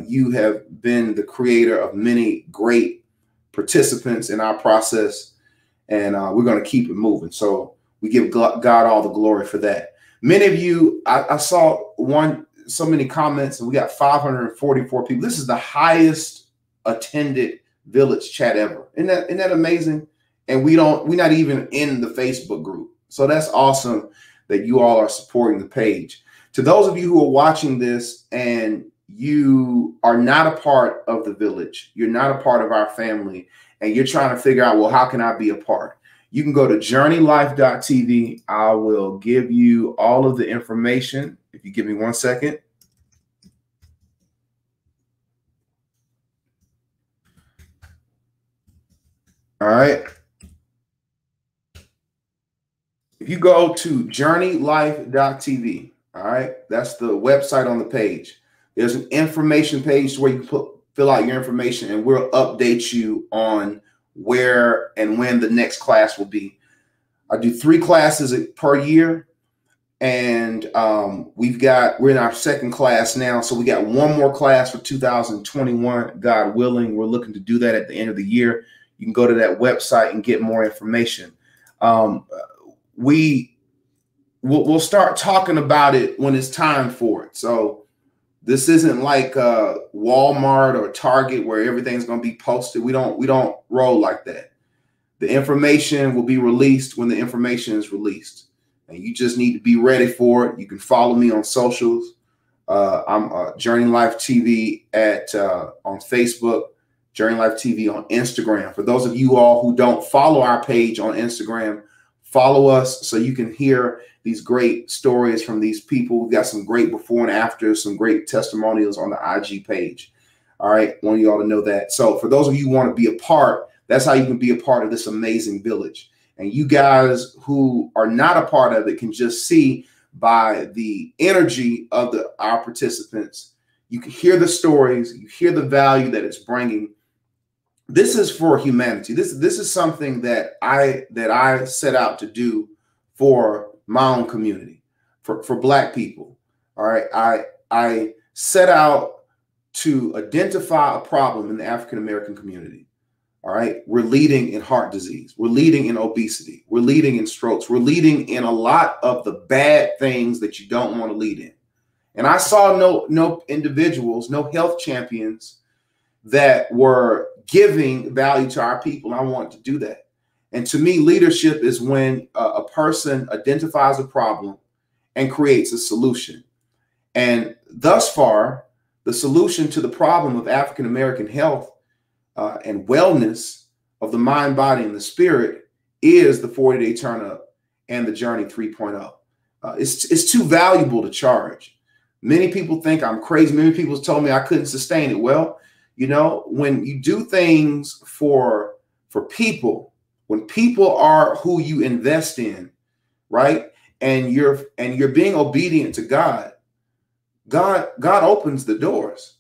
You have been the creator of many great participants in our process, and we're going to keep it moving. So we give God all the glory for that. Many of you, I saw so many comments, and we got 544 people. This is the highest attended Village chat ever. Isn't that amazing? And we're not even in the Facebook group. So that's awesome that you all are supporting the page. To those of you who are watching this and you are not a part of the village, you're not a part of our family, and you're trying to figure out, well, how can I be a part? You can go to journeylife.tv. I will give you all of the information. If you give me 1 second. All right. If you go to journeylife.tv, all right, that's the website on the page. There's an information page where you can fill out your information, and we'll update you on where and when the next class will be. I do 3 classes per year, and we're in our second class now, so we got 1 more class for 2021. God willing, we're looking to do that at the end of the year. You can go to that website and get more information. We'll start talking about it when it's time for it. So this isn't like Walmart or Target where everything's going to be posted. We don't roll like that. The information will be released when the information is released, and you just need to be ready for it. You can follow me on socials. I'm Journey Life TV on Facebook, Journey Life TV on Instagram. For those of you all who don't follow our page on Instagram, follow us so you can hear these great stories from these people. We've got some great before and after, some great testimonials on the IG page. All right, want you all to know that. So for those of you who want to be a part, that's how you can be a part of this amazing village. And you guys who are not a part of it can just see by the energy of our participants. You can hear the stories, you hear the value that it's bringing. This is for humanity. This is something that I set out to do for my own community, for Black people. All right, I set out to identify a problem in the African American community. All right, we're leading in heart disease, we're leading in obesity, we're leading in strokes, we're leading in a lot of the bad things that you don't want to lead in. And I saw no individuals, no health champions that were giving value to our people. And I want to do that. And to me, leadership is when a person identifies a problem and creates a solution. And thus far, the solution to the problem of African American health and wellness of the mind, body, and the spirit is the 40-day turn up and the journey 3.0. It's too valuable to charge. Many people think I'm crazy. Many people told me I couldn't sustain it. Well, you know, when you do things for people, when people are who you invest in, right? And you're being obedient to God opens the doors.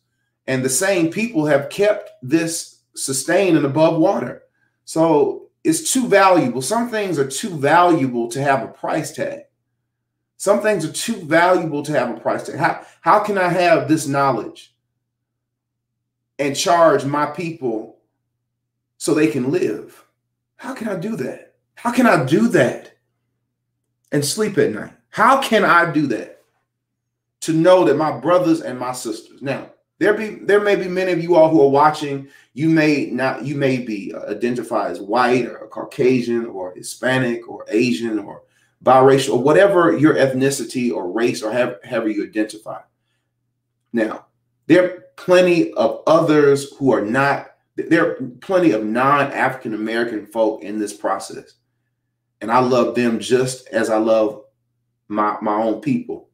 And the same people have kept this sustained and above water. So it's too valuable. Some things are too valuable to have a price tag. Some things are too valuable to have a price tag. How can I have this knowledge and charge my people so they can live? How can I do that? How can I do that and sleep at night? How can I do that to know that my brothers and my sisters? Now, there may be many of you all who are watching. You may be identified as white or Caucasian or Hispanic or Asian or biracial or whatever your ethnicity or race or however you identify. Now, there are plenty of others who are not. There are plenty of non-African American folk in this process. And I love them just as I love my own people.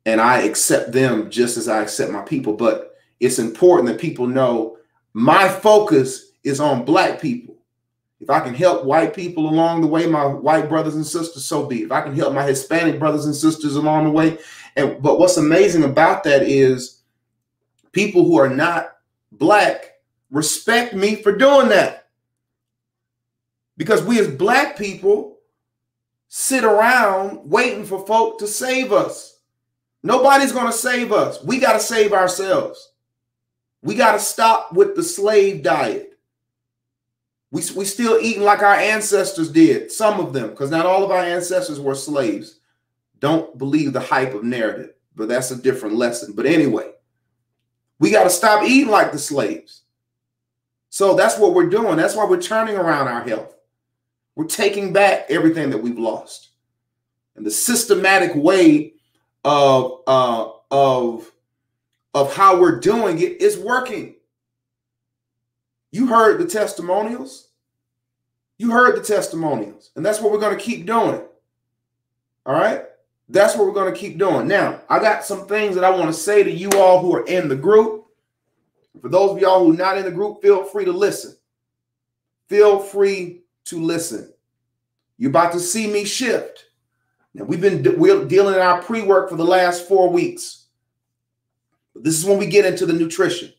And I accept them just as I accept my people. But it's important that people know my focus is on Black people. If I can help white people along the way, my white brothers and sisters, so be it. If I can help my Hispanic brothers and sisters along the way. But what's amazing about that is people who are not Black respect me for doing that. Because we as Black people sit around waiting for folk to save us. Nobody's going to save us. We got to save ourselves. We got to stop with the slave diet. We still eating like our ancestors did, some of them, because not all of our ancestors were slaves. Don't believe the hype of narrative, but that's a different lesson. But anyway, we got to stop eating like the slaves. So that's what we're doing. That's why we're turning around our health. We're taking back everything that we've lost. And the systematic way of how we're doing it is working. You heard the testimonials. You heard the testimonials. And that's what we're going to keep doing. All right? That's what we're going to keep doing. Now, I got some things that I want to say to you all who are in the group. For those of y'all who are not in the group, feel free to listen. Feel free to listen. You're about to see me shift. Now, we're dealing in our pre-work for the last 4 weeks. This is when we get into the nutrition.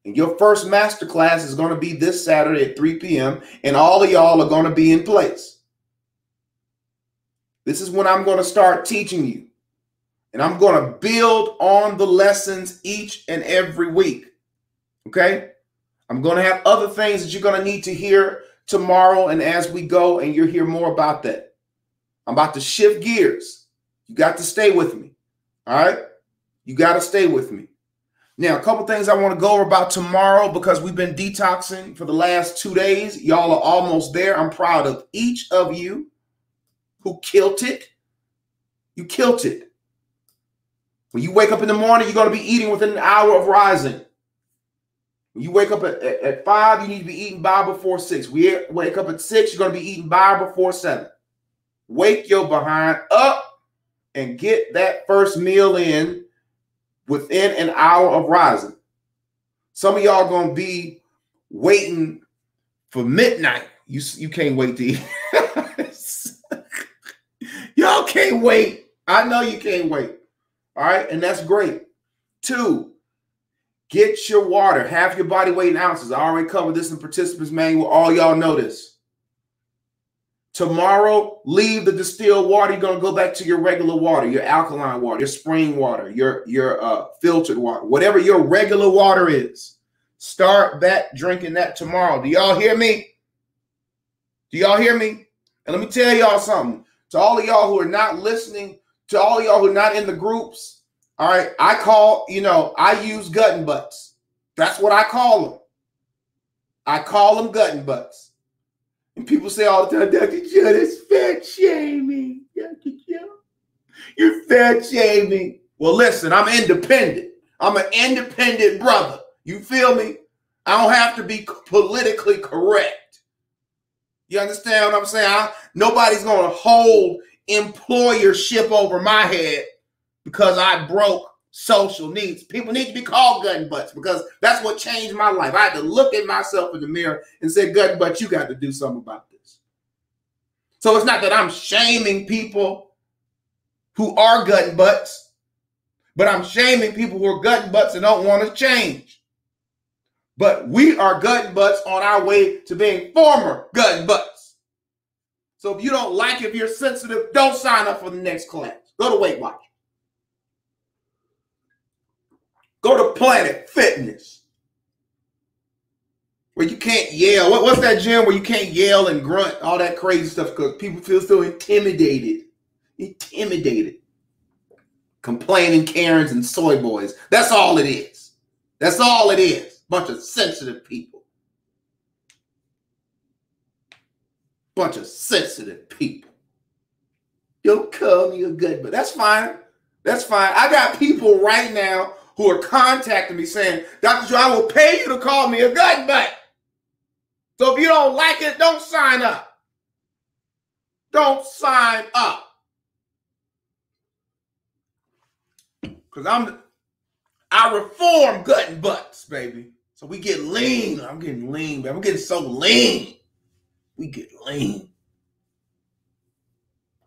And your first masterclass is going to be this Saturday at 3 p.m. And all of y'all are going to be in place. This is when I'm going to start teaching you. And I'm going to build on the lessons each and every week. Okay? I'm going to have other things that you're going to need to hear tomorrow and as we go, and you'll hear more about that. I'm about to shift gears. You got to stay with me. All right? You got to stay with me. Now, a couple things I want to go over about tomorrow because we've been detoxing for the last 2 days. Y'all are almost there. I'm proud of each of you who killed it. You killed it. When you wake up in the morning, you're going to be eating within an hour of rising. When you wake up at 5, you need to be eating by before 6. We wake up at 6, you're going to be eating by before 7. Wake your behind up and get that first meal in within an hour of rising. Some of y'all going to be waiting for midnight. You can't wait to eat. Y'all can't wait. I know you can't wait. All right. And that's great. 2, get your water. Half your body weight in ounces. I already covered this in participants manual. All y'all know this. Tomorrow, leave the distilled water. You're going to go back to your regular water, your alkaline water, your spring water, your filtered water, whatever your regular water is. Start back drinking that tomorrow. Do y'all hear me? Do y'all hear me? And let me tell y'all something. To all of y'all who are not listening, to all of y'all who are not in the groups, all right, I use gut and butts. That's what I call them. I call them gut and butts. And people say all the time, Dr. Joe, that's fat shaming. Dr. Joe, you're fat shaming. Well, listen, I'm independent. I'm an independent brother. You feel me? I don't have to be politically correct. You understand what I'm saying? Nobody's going to hold employership over my head because I broke social needs. People need to be called gut and butts because that's what changed my life. I had to look at myself in the mirror and say, gut and butts, you got to do something about this. So it's not that I'm shaming people who are gut and butts, but I'm shaming people who are gut and butts and don't want to change. But we are gut and butts on our way to being former gut and butts. So if you don't like it, if you're sensitive, don't sign up for the next class. Go to Weight Watch. Go to Planet Fitness, where you can't yell. What's that gym where you can't yell and grunt, all that crazy stuff because people feel so intimidated. Complaining Karens and soy boys. That's all it is. That's all it is. Bunch of sensitive people. Bunch of sensitive people. Don't call me a gut, but that's fine. That's fine. I got people right now who are contacting me saying, Dr. Joe, I will pay you to call me a gut butt. So if you don't like it, don't sign up. Don't sign up. Because I reform gut and butts, baby. So we get lean. I'm getting lean, baby. I'm getting so lean. We get lean.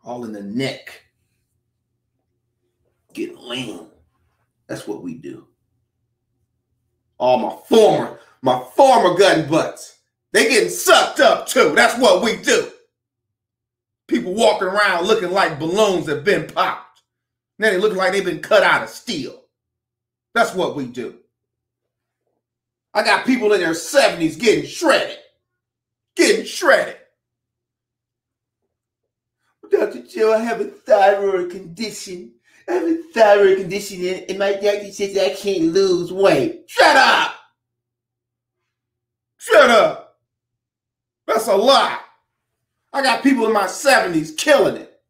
All in the neck. Get lean. That's what we do. All my former gut and butts. They getting sucked up too. That's what we do. People walking around looking like balloons that have been popped. Then they look like they've been cut out of steel. That's what we do. I got people in their 70s getting shredded. Getting shredded. Dr. Joe, I have a thyroid condition. I have a thyroid condition and my doctor says I can't lose weight. Shut up. Shut up. That's a lie. I got people in my 70s killing it.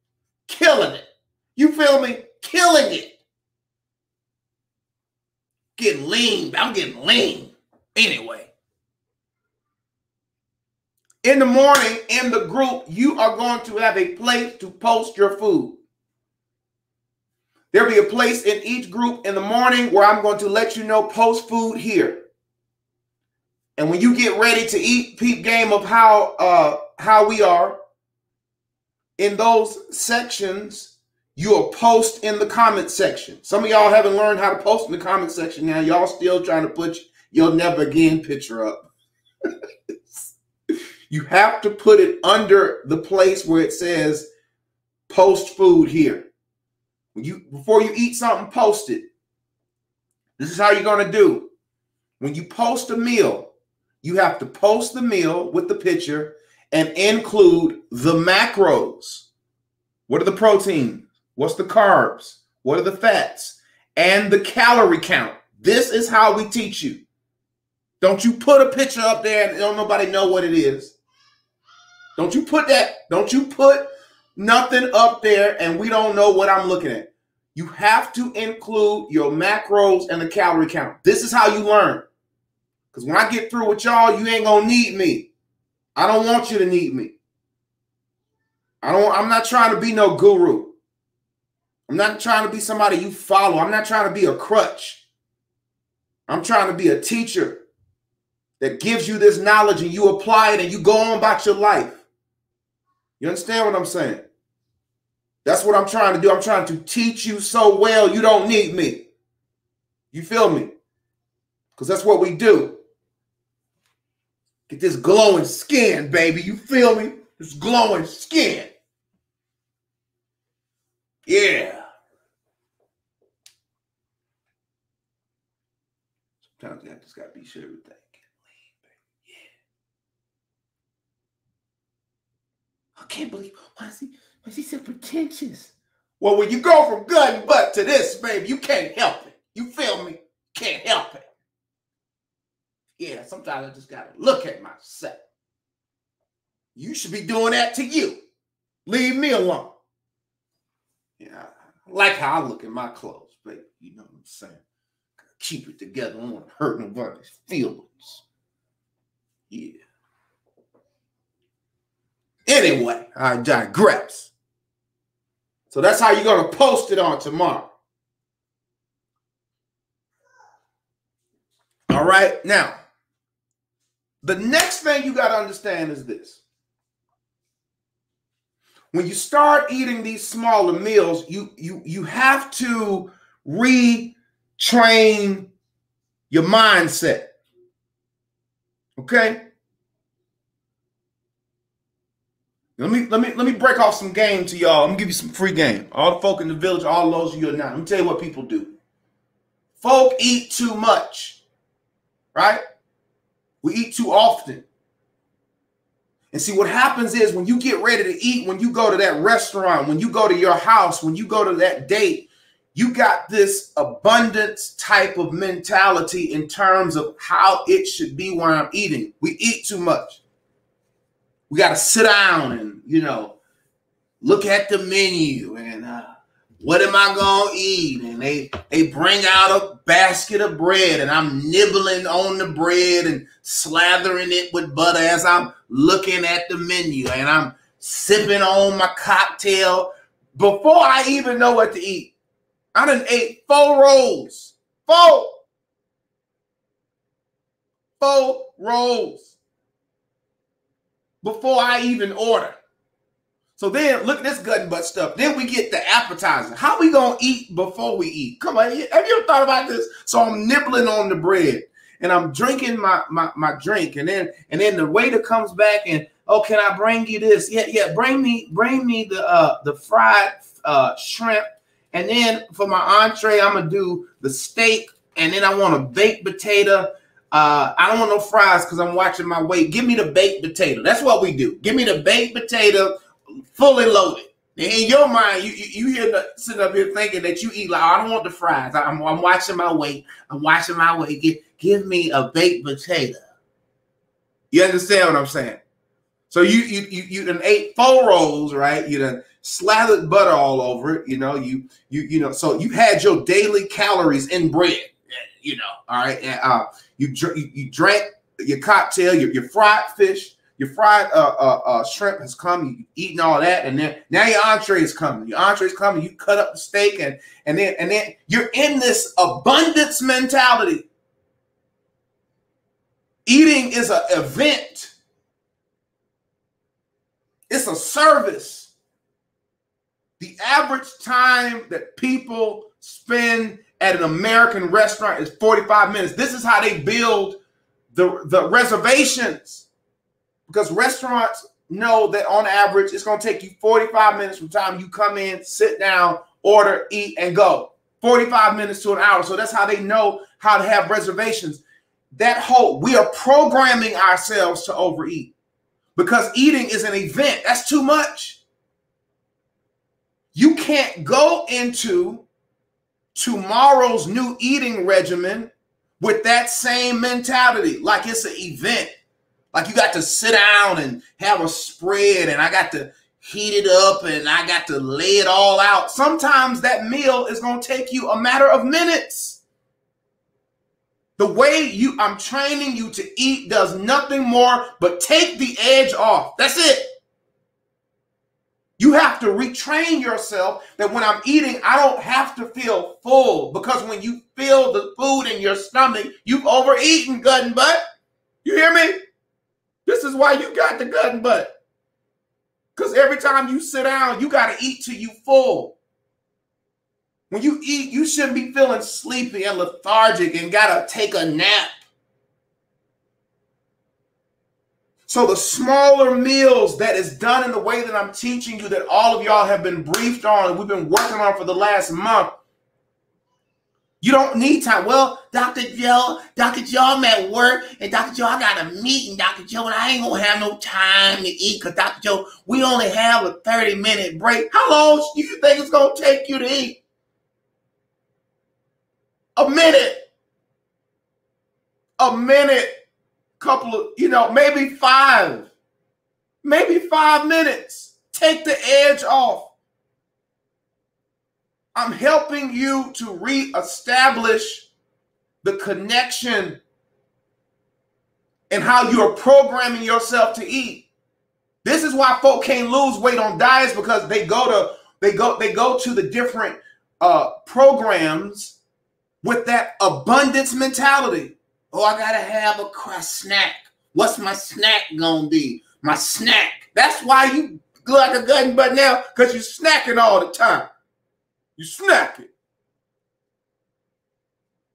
Killing it. You feel me? Killing it. Getting lean. I'm getting lean. Anyway. In the morning, in the group, you are going to have a place to post your food. There'll be a place in each group in the morning where I'm going to let you know, post food here. And when you get ready to eat, peep game of how we are, in those sections, you'll post in the comment section. Some of y'all haven't learned how to post in the comment section now. Y'all still trying to put your never again picture up. You have to put it under the place where it says post food here. Before you eat something, post it. This is how you're going to do. When you post a meal, you have to post the meal with the picture and include the macros. What are the proteins? What's the carbs? What are the fats? And the calorie count. This is how we teach you. Don't you put a picture up there and don't nobody know what it is. Don't you put nothing up there and we don't know what I'm looking at. You have to include your macros and the calorie count. This is how you learn. Because when I get through with y'all, you ain't going to need me. I don't want you to need me. I'm not trying to be no guru. I'm not trying to be somebody you follow. I'm not trying to be a crutch. I'm trying to be a teacher that gives you this knowledge and you apply it and you go on about your life. You understand what I'm saying? That's what I'm trying to do. I'm trying to teach you so well you don't need me. You feel me? Because that's what we do. Get this glowing skin, baby. You feel me? This glowing skin. Yeah. Sometimes I just got to be sure everything. I can't believe why is he so pretentious? Well, when you go from gut and butt to this, baby, you can't help it. You feel me? Can't help it. Yeah, sometimes I just gotta look at myself. You should be doing that to you. Leave me alone. Yeah, I like how I look at my clothes, baby. You know what I'm saying? Gotta keep it together. I don't want to hurt nobody's feelings. Yeah. Anyway, I digress. So that's how you're going to post it on tomorrow. All right. Now, the next thing you got to understand is this. When you start eating these smaller meals, you have to retrain your mindset. Okay? Let me break off some game to y'all. Let me give you some free game. All the folk in the village, all those of you are now. Let me tell you what people do. Folk eat too much, right? We eat too often. And see, what happens is when you get ready to eat, when you go to that restaurant, when you go to your house, when you go to that date, you got this abundance type of mentality in terms of how it should be when I'm eating. We eat too much. We got to sit down and, look at the menu and what am I going to eat? And they bring out a basket of bread and I'm nibbling on the bread and slathering it with butter as I'm looking at the menu and I'm sipping on my cocktail before I even know what to eat. I done ate 4 rolls. 4 rolls. Before I even order. So then look at this gut and butt stuff. Then we get the appetizer. How we gonna eat before we eat? Come on, have you ever thought about this? So I'm nibbling on the bread and I'm drinking my drink, and then the waiter comes back and, oh, can I bring you this? Yeah, bring me the fried shrimp, and then for my entree I'm gonna do the steak, and then I want a baked potato. I don't want no fries because I'm watching my weight. Give me the baked potato. That's what we do. Give me the baked potato, fully loaded. In your mind, you hear sitting up here thinking that you eat like, I don't want the fries. I'm watching my weight. I'm watching my weight. Give me a baked potato. You understand what I'm saying? So you done ate 4 rolls, right? You done slathered butter all over it. You know, so you had your daily calories in bread. You know, all right. And you drank your cocktail, your fried fish, your fried shrimp has come. You eating all that, and then now your entree is coming. Your entree is coming. You cut up the steak, and then you're in this abundance mentality. Eating is an event. It's a service. The average time that people spend at an American restaurant is 45 minutes. This is how they build the reservations, because restaurants know that on average it's going to take you 45 minutes from the time you come in, sit down, order, eat, and go. 45 minutes to an hour. So that's how they know how to have reservations. We are programming ourselves to overeat. Because eating is an event. That's too much. You can't go into tomorrow's new eating regimen with that same mentality, like it's an event. Like you got to sit down and have a spread, and I got to heat it up, and I got to lay it all out. Sometimes that meal is going to take you a matter of minutes. The way I'm training you to eat does nothing more but take the edge off. That's it. You have to retrain yourself that when I'm eating, I don't have to feel full, because when you feel the food in your stomach, you've overeaten, gut and butt. You hear me? This is why you got the gut and butt. Because every time you sit down, you got to eat till you full. When you eat, you shouldn't be feeling sleepy and lethargic and got to take a nap. So the smaller meals that is done in the way that I'm teaching you, that all of y'all have been briefed on, and we've been working on for the last month, you don't need time. Well, Dr. Joe, I'm at work, and Dr. Joe, I got a meeting, Dr. Joe, and I ain't going to have no time to eat, because Dr. Joe, we only have a 30-minute break. How long do you think it's going to take you to eat? A minute, couple of, maybe 5 minutes. Take the edge off. I'm helping you to reestablish the connection and how you're programming yourself to eat. This is why folk can't lose weight on diets, because they go to the different programs with that abundance mentality. Oh, I gotta have a snack. What's my snack gonna be? My snack. That's why you look like a gut and butt now, because you're snacking all the time. You snacking.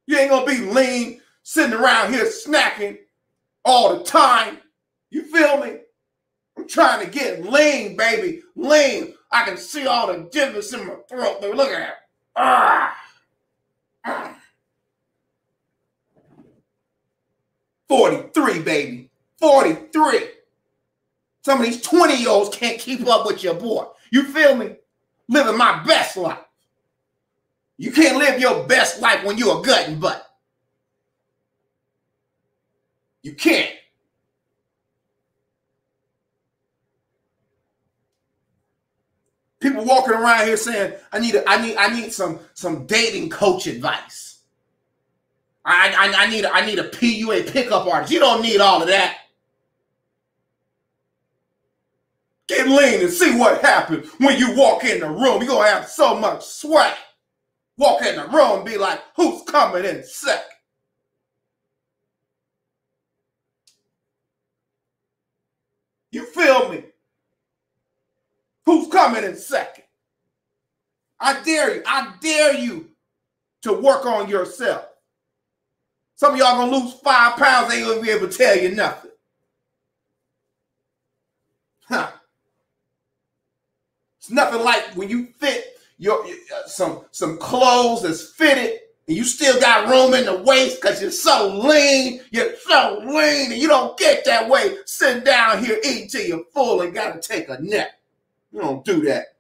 You ain't gonna be lean, sitting around here snacking all the time. You feel me? I'm trying to get lean, baby. Lean. I can see all the difference in my throat, baby. Look at that. 43, baby. 43. Some of these 20-year-olds can't keep up with your boy. You feel me? Living my best life. You can't live your best life when you're a gut and butt. You can't. People walking around here saying, I need some dating coach advice. I need a PUA pickup artist. You don't need all of that. Get lean and see what happens when you walk in the room. You're going to have so much sweat. Walk in the room and be like, who's coming in second? You feel me? Who's coming in second? I dare you to work on yourself. Some of y'all gonna lose 5 pounds, they ain't gonna be able to tell you nothing. It's nothing like when you fit some clothes that's fitted, and you still got room in the waist because you're so lean, and you don't get that way sitting down here eating till you're full and gotta take a nap. You don't do that.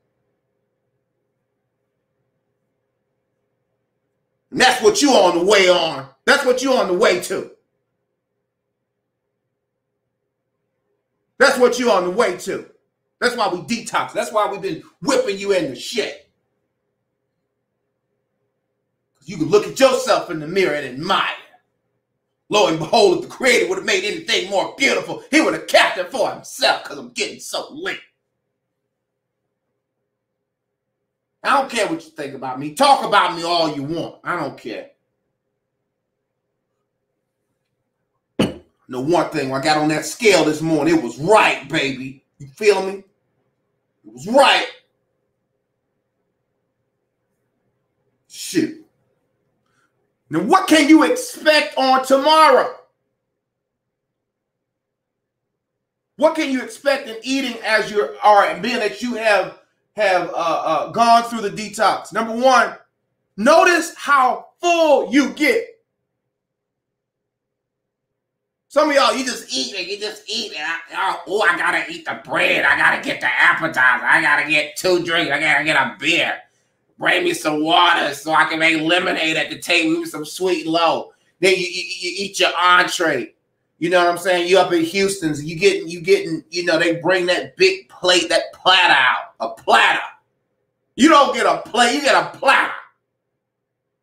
And that's what you on the way on. That's what you on the way to. That's That's what you're on the way to. That's why we detox. That's why we've been whipping you in the shit. You can look at yourself in the mirror and admire. Lo and behold, if the Creator would have made anything more beautiful, he would have kept it for himself because I'm getting so lit. I don't care what you think about me. Talk about me all you want. I don't care. The one thing, when I got on that scale this morning, it was right, baby. You feel me? It was right. Shoot. Now, what can you expect on tomorrow? What can you expect in eating as you are, and being that you have gone through the detox? Number one, notice how full you get. Some of y'all, you just eat it. I gotta eat the bread. I gotta get the appetizer. I gotta get 2 drinks. I gotta get a beer. Bring me some water so I can make lemonade at the table with some sweet and low. Then you eat your entree. You know what I'm saying? You up in Houston's, you getting, they bring that big plate, that platter out. A platter. You don't get a plate, you get a platter.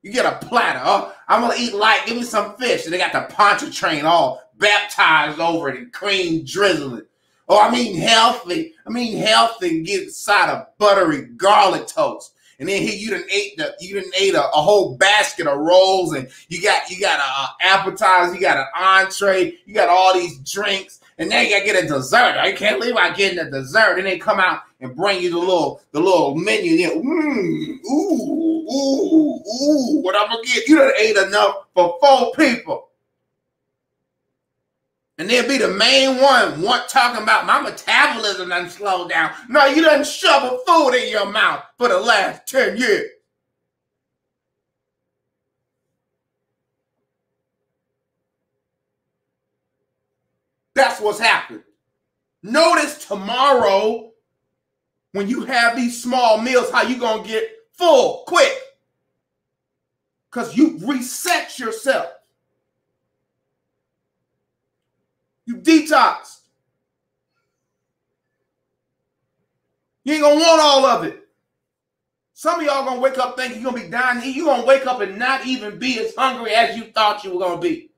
You get a platter. Oh, I'm gonna eat light, give me some fish. And they got the ponchatrain all baptized over it and cream drizzling. Oh, I'm eating healthy. Get a side of buttery garlic toast. And then here you done ate a whole basket of rolls, and you got an appetizer, you got an entree, you got all these drinks, and now you gotta get a dessert. I can't leave out getting a dessert. And they come out and bring you the little menu. What I'm gonna get? You done ate enough for 4 people. And then be the main one talking about my metabolism done slowed down. No, you done shovel food in your mouth for the last 10 years. That's what's happened. Notice tomorrow when you have these small meals, how you gonna get full quick. Because you reset yourself. You detox. You ain't gonna want all of it. Some of y'all gonna wake up thinking you're gonna be dying to eat. You're gonna wake up and not even be as hungry as you thought you were gonna be.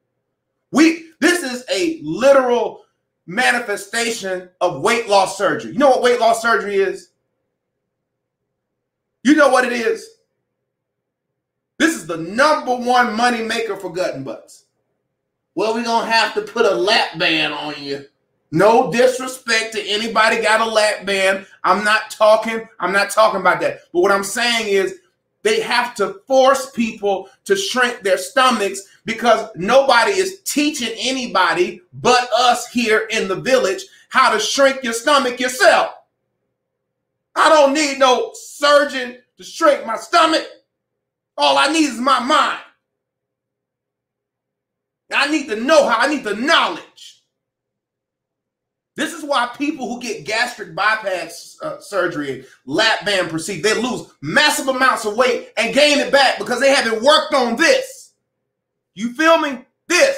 This is a literal manifestation of weight loss surgery. You know what weight loss surgery is? You know what it is? This is the #1 money maker for gut and butts. Well, we're going to have to put a lap band on you. No disrespect to anybody got a lap band. I'm not talking about that. But what I'm saying is they have to force people to shrink their stomachs because nobody is teaching anybody but us here in the village how to shrink your stomach yourself. I don't need no surgeon to shrink my stomach. All I need is my mind. I need the know-how. I need the knowledge. This is why people who get gastric bypass surgery and lap band procedure, they lose massive amounts of weight and gain it back because they haven't worked on this. You feel me? This.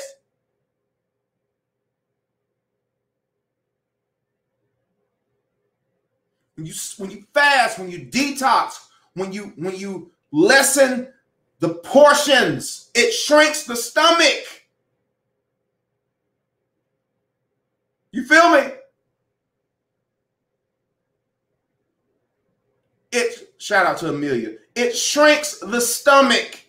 When you fast, when you detox, when you lessen the portions, it shrinks the stomach. You feel me? Shout out to Amelia. It shrinks the stomach.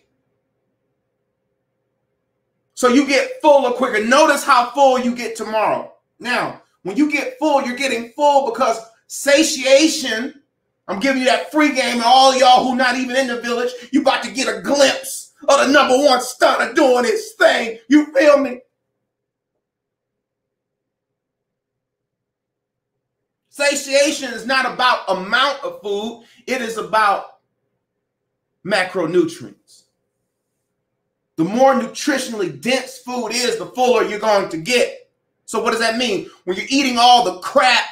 So you get fuller quicker. Notice how full you get tomorrow. Now, when you get full, you're getting full because satiation, I'm giving you that free game, and all y'all who not even in the village, you about to get a glimpse of the #1 stunner doing his thing. You feel me? Satiation is not about amount of food. It is about macronutrients. The more nutritionally dense food is, the fuller you're going to get. So what does that mean? When you're eating all the crap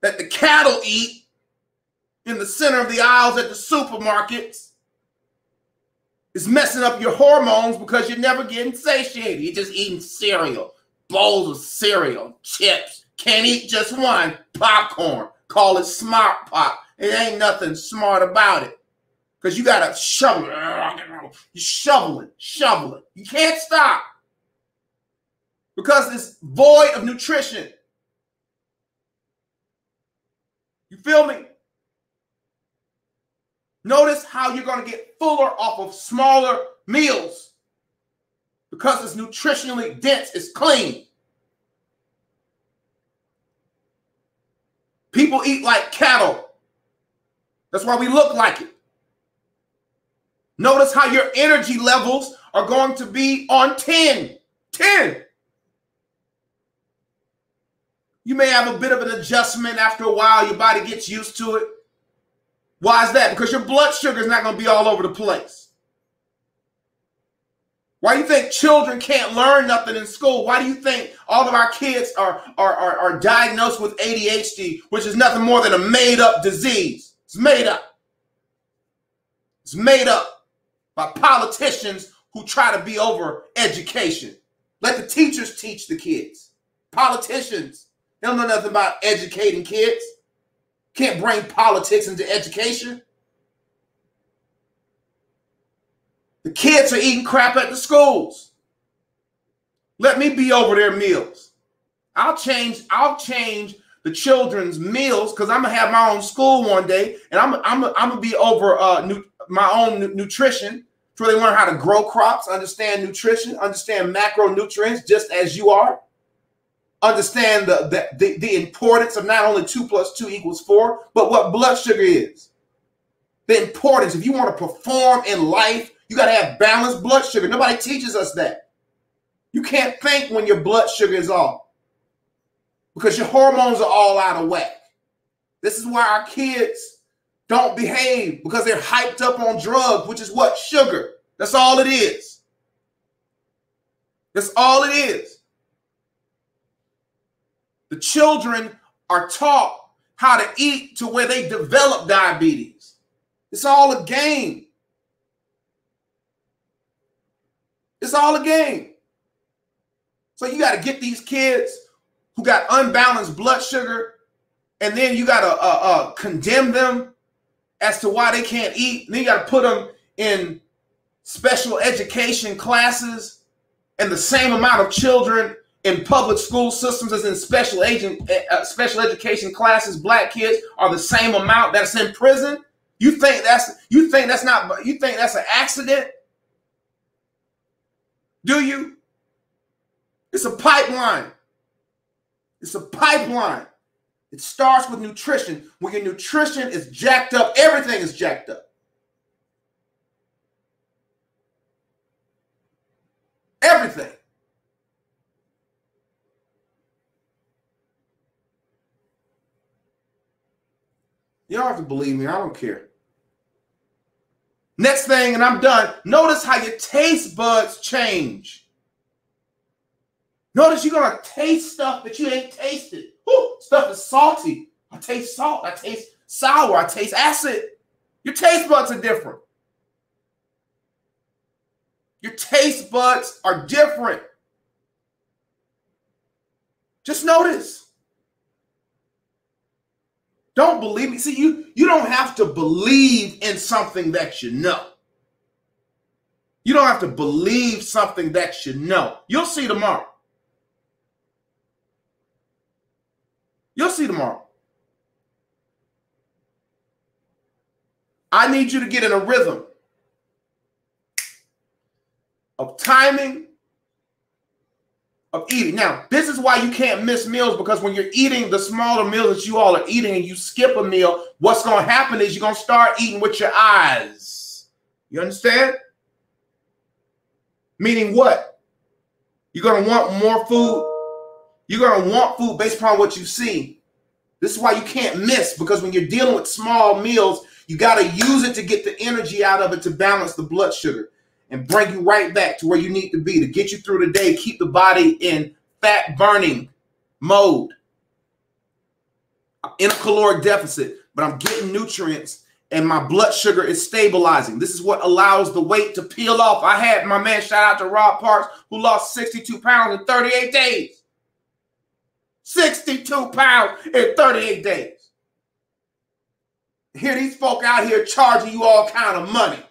that the cattle eat in the center of the aisles at the supermarkets, it's messing up your hormones because you're never getting satiated. You're just eating cereal, bowls of cereal, chips. Can't eat just one. Popcorn. Call it smart pop. It ain't nothing smart about it. Because you got to shovel. You're shoveling. You can't stop. Because it's void of nutrition. You feel me? Notice how you're going to get fuller off of smaller meals. Because it's nutritionally dense. It's clean. People eat like cattle. That's why we look like it. Notice how your energy levels are going to be on 10. 10. You may have a bit of an adjustment after a while. Your body gets used to it. Why is that? Because your blood sugar is not going to be all over the place. Why do you think children can't learn nothing in school? Why do you think all of our kids are diagnosed with ADHD, which is nothing more than a made-up disease? It's made up. It's made up by politicians who try to be over education. Let the teachers teach the kids. Politicians, they don't know nothing about educating kids. Can't bring politics into education. The kids are eating crap at the schools. Let me be over their meals. I'll change the children's meals because I'm gonna have my own school one day, and I'm gonna be over my own nutrition, so they learn how to grow crops, understand nutrition, understand macronutrients, just as you are. Understand the importance of not only 2 + 2 = 4, but what blood sugar is. The importance, if you want to perform in life, you got to have balanced blood sugar. Nobody teaches us that. You can't think when your blood sugar is off because your hormones are all out of whack. This is why our kids don't behave, because they're hyped up on drugs, which is what? Sugar. That's all it is. That's all it is. The children are taught how to eat to where they develop diabetes. It's all a game. It's all a game. So you got to get these kids who got unbalanced blood sugar, and then you got to condemn them as to why they can't eat. And then you got to put them in special education classes, and the same amount of children in public school systems as in special education classes, black kids, are the same amount that's in prison. You think that's an accident? Do you? It's a pipeline. It's a pipeline. It starts with nutrition. When your nutrition is jacked up, everything is jacked up. Everything. You don't have to believe me. I don't care. Next thing, and I'm done. Notice how your taste buds change. Notice you're going to taste stuff that you ain't tasted. Whew, stuff is salty. I taste salt. I taste sour. I taste acid. Your taste buds are different. Your taste buds are different. Just notice. Don't believe me. See, you don't have to believe in something that you know. You don't have to believe something that you know. You'll see tomorrow. You'll see tomorrow. I need you to get in a rhythm of timing, of eating. Now, this is why you can't miss meals, because when you're eating the smaller meals that you all are eating and you skip a meal, what's going to happen is you're going to start eating with your eyes. You understand? Meaning what? You're going to want more food. You're going to want food based upon what you see. This is why you can't miss, because when you're dealing with small meals, you got to use it to get the energy out of it to balance the blood sugar and bring you right back to where you need to be to get you through the day, keep the body in fat burning mode. I'm in a caloric deficit, but I'm getting nutrients and my blood sugar is stabilizing. This is what allows the weight to peel off. I had my man, shout out to Rob Parks, who lost 62 pounds in 38 days. 62 pounds in 38 days. Here these folk out here charging you all kind of money.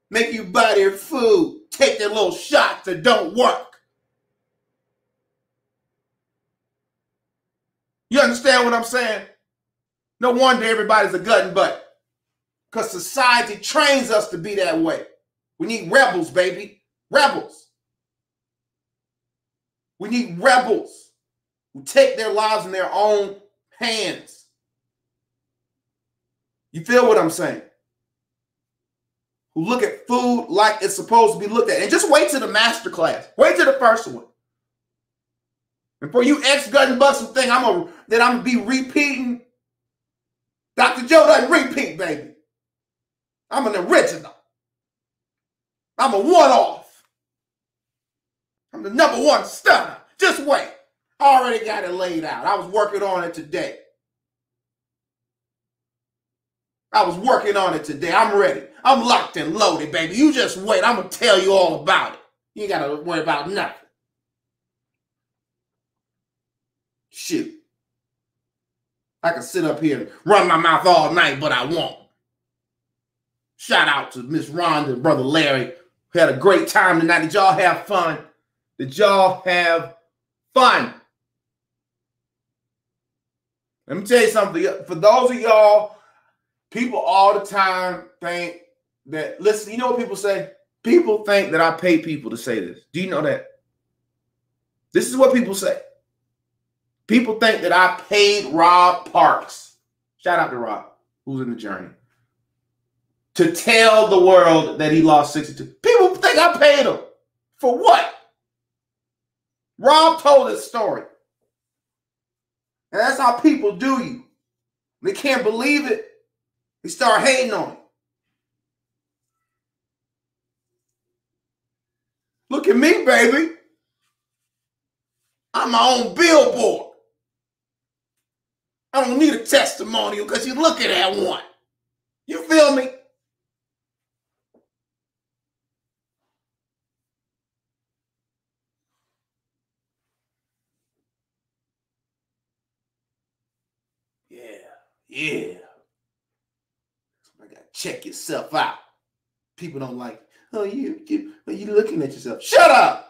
Make you buy their food. Take their little shots that don't work. You understand what I'm saying? No wonder everybody's a gut and butt. Because society trains us to be that way. We need rebels, baby. Rebels. We need rebels who take their lives in their own hands. You feel what I'm saying? Who look at food like it's supposed to be looked at. And just wait till the master class. Wait till the first one. And for you ex-gut and butts who think I'm gonna be repeating, Dr. Joe doesn't repeat, baby. I'm an original. I'm a one-off. I'm the number one stunner. Just wait. I already got it laid out. I was working on it today. I'm ready. I'm locked and loaded, baby. You just wait. I'm going to tell you all about it. You ain't got to worry about nothing. Shoot. I can sit up here and run my mouth all night, but I won't. Shout out to Miss Rhonda and Brother Larry. We had a great time tonight. Did y'all have fun? Did y'all have fun? Let me tell you something. For those of y'all, people all the time think that, listen, you know what people say? People think that I pay people to say this. Do you know that? This is what people say. People think that I paid Rob Parks. Shout out to Rob, who's in the journey, to tell the world that he lost 62. People think I paid him. For what? Rob told his story. And that's how people do you. They can't believe it. They start hating on it. Look at me, baby. I'm my own billboard. I don't need a testimonial because you're looking at one. You feel me? Yeah. I gotta check yourself out. People don't like, oh, you looking at yourself. Shut up.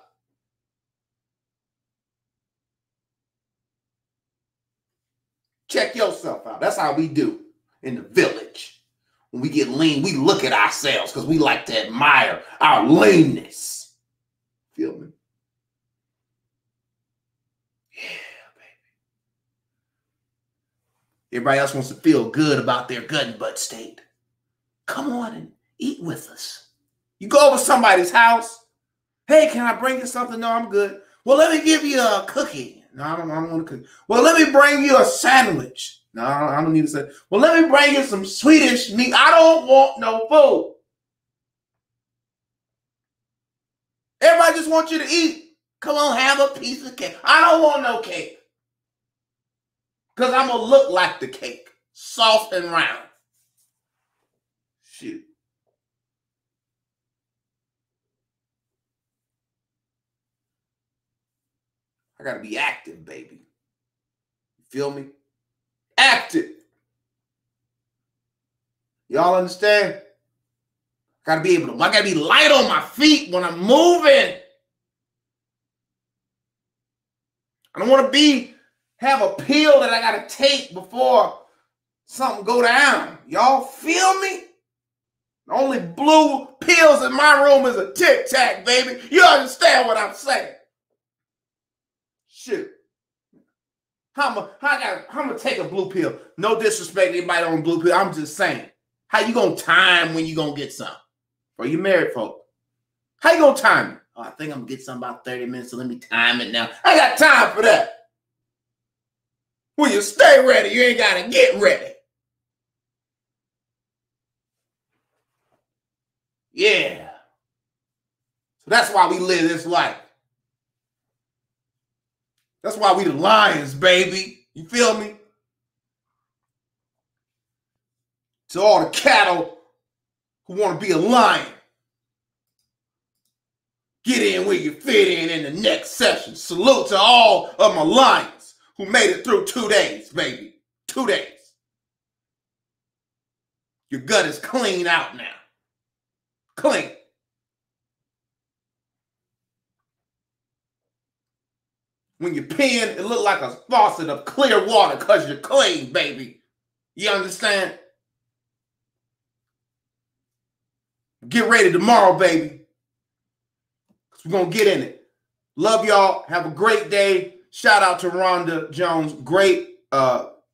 Check yourself out. That's how we do in the village. When we get lean, we look at ourselves because we like to admire our leanness. Feel me? Yeah, baby. Everybody else wants to feel good about their gut and butt state. Come on and eat with us. You go over somebody's house. Hey, can I bring you something? No, I'm good. Well, let me give you a cookie. No, I don't want to cook. Well, let me bring you a sandwich. No, I don't need a sandwich. Well, let me bring you some Swedish meat. I don't want no food. Everybody just wants you to eat. Come on, have a piece of cake. I don't want no cake. Because I'm going to look like the cake. Soft and round. Shoot. I got to be active, baby. You feel me? Active. Y'all understand? I got to be light on my feet when I'm moving. I don't want to have a pill that I got to take before something go down. Y'all feel me? The only blue pills in my room is a Tic Tac, baby. You understand what I'm saying? Shoot. How I'm gonna take a blue pill? No disrespect to anybody on blue pill. I'm just saying. How you gonna time when you gonna get some? Or you married folk? How you gonna time it? Oh, I think I'm gonna get some about 30 minutes, so let me time it now. I got time for that. When you stay ready, you ain't gotta get ready. Yeah. So that's why we live this life. That's why we the lions, baby. You feel me? To all the cattle who want to be a lion. Get in where you fit in the next session. Salute to all of my Lions who made it through 2 days, baby. 2 days. Your gut is clean out now. Clean. When you pen, it look like a faucet of clear water because you're clean, baby. You understand? Get ready tomorrow, baby. We're going to get in it. Love y'all. Have a great day. Shout out to Rhonda Jones. Great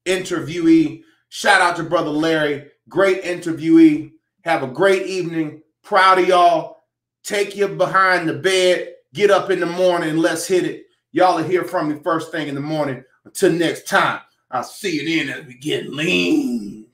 interviewee. Shout out to Brother Larry. Great interviewee. Have a great evening. Proud of y'all. Take you behind the bed. Get up in the morning and let's hit it. Y'all will hear from me first thing in the morning. Until next time, I'll see you then as we get lean.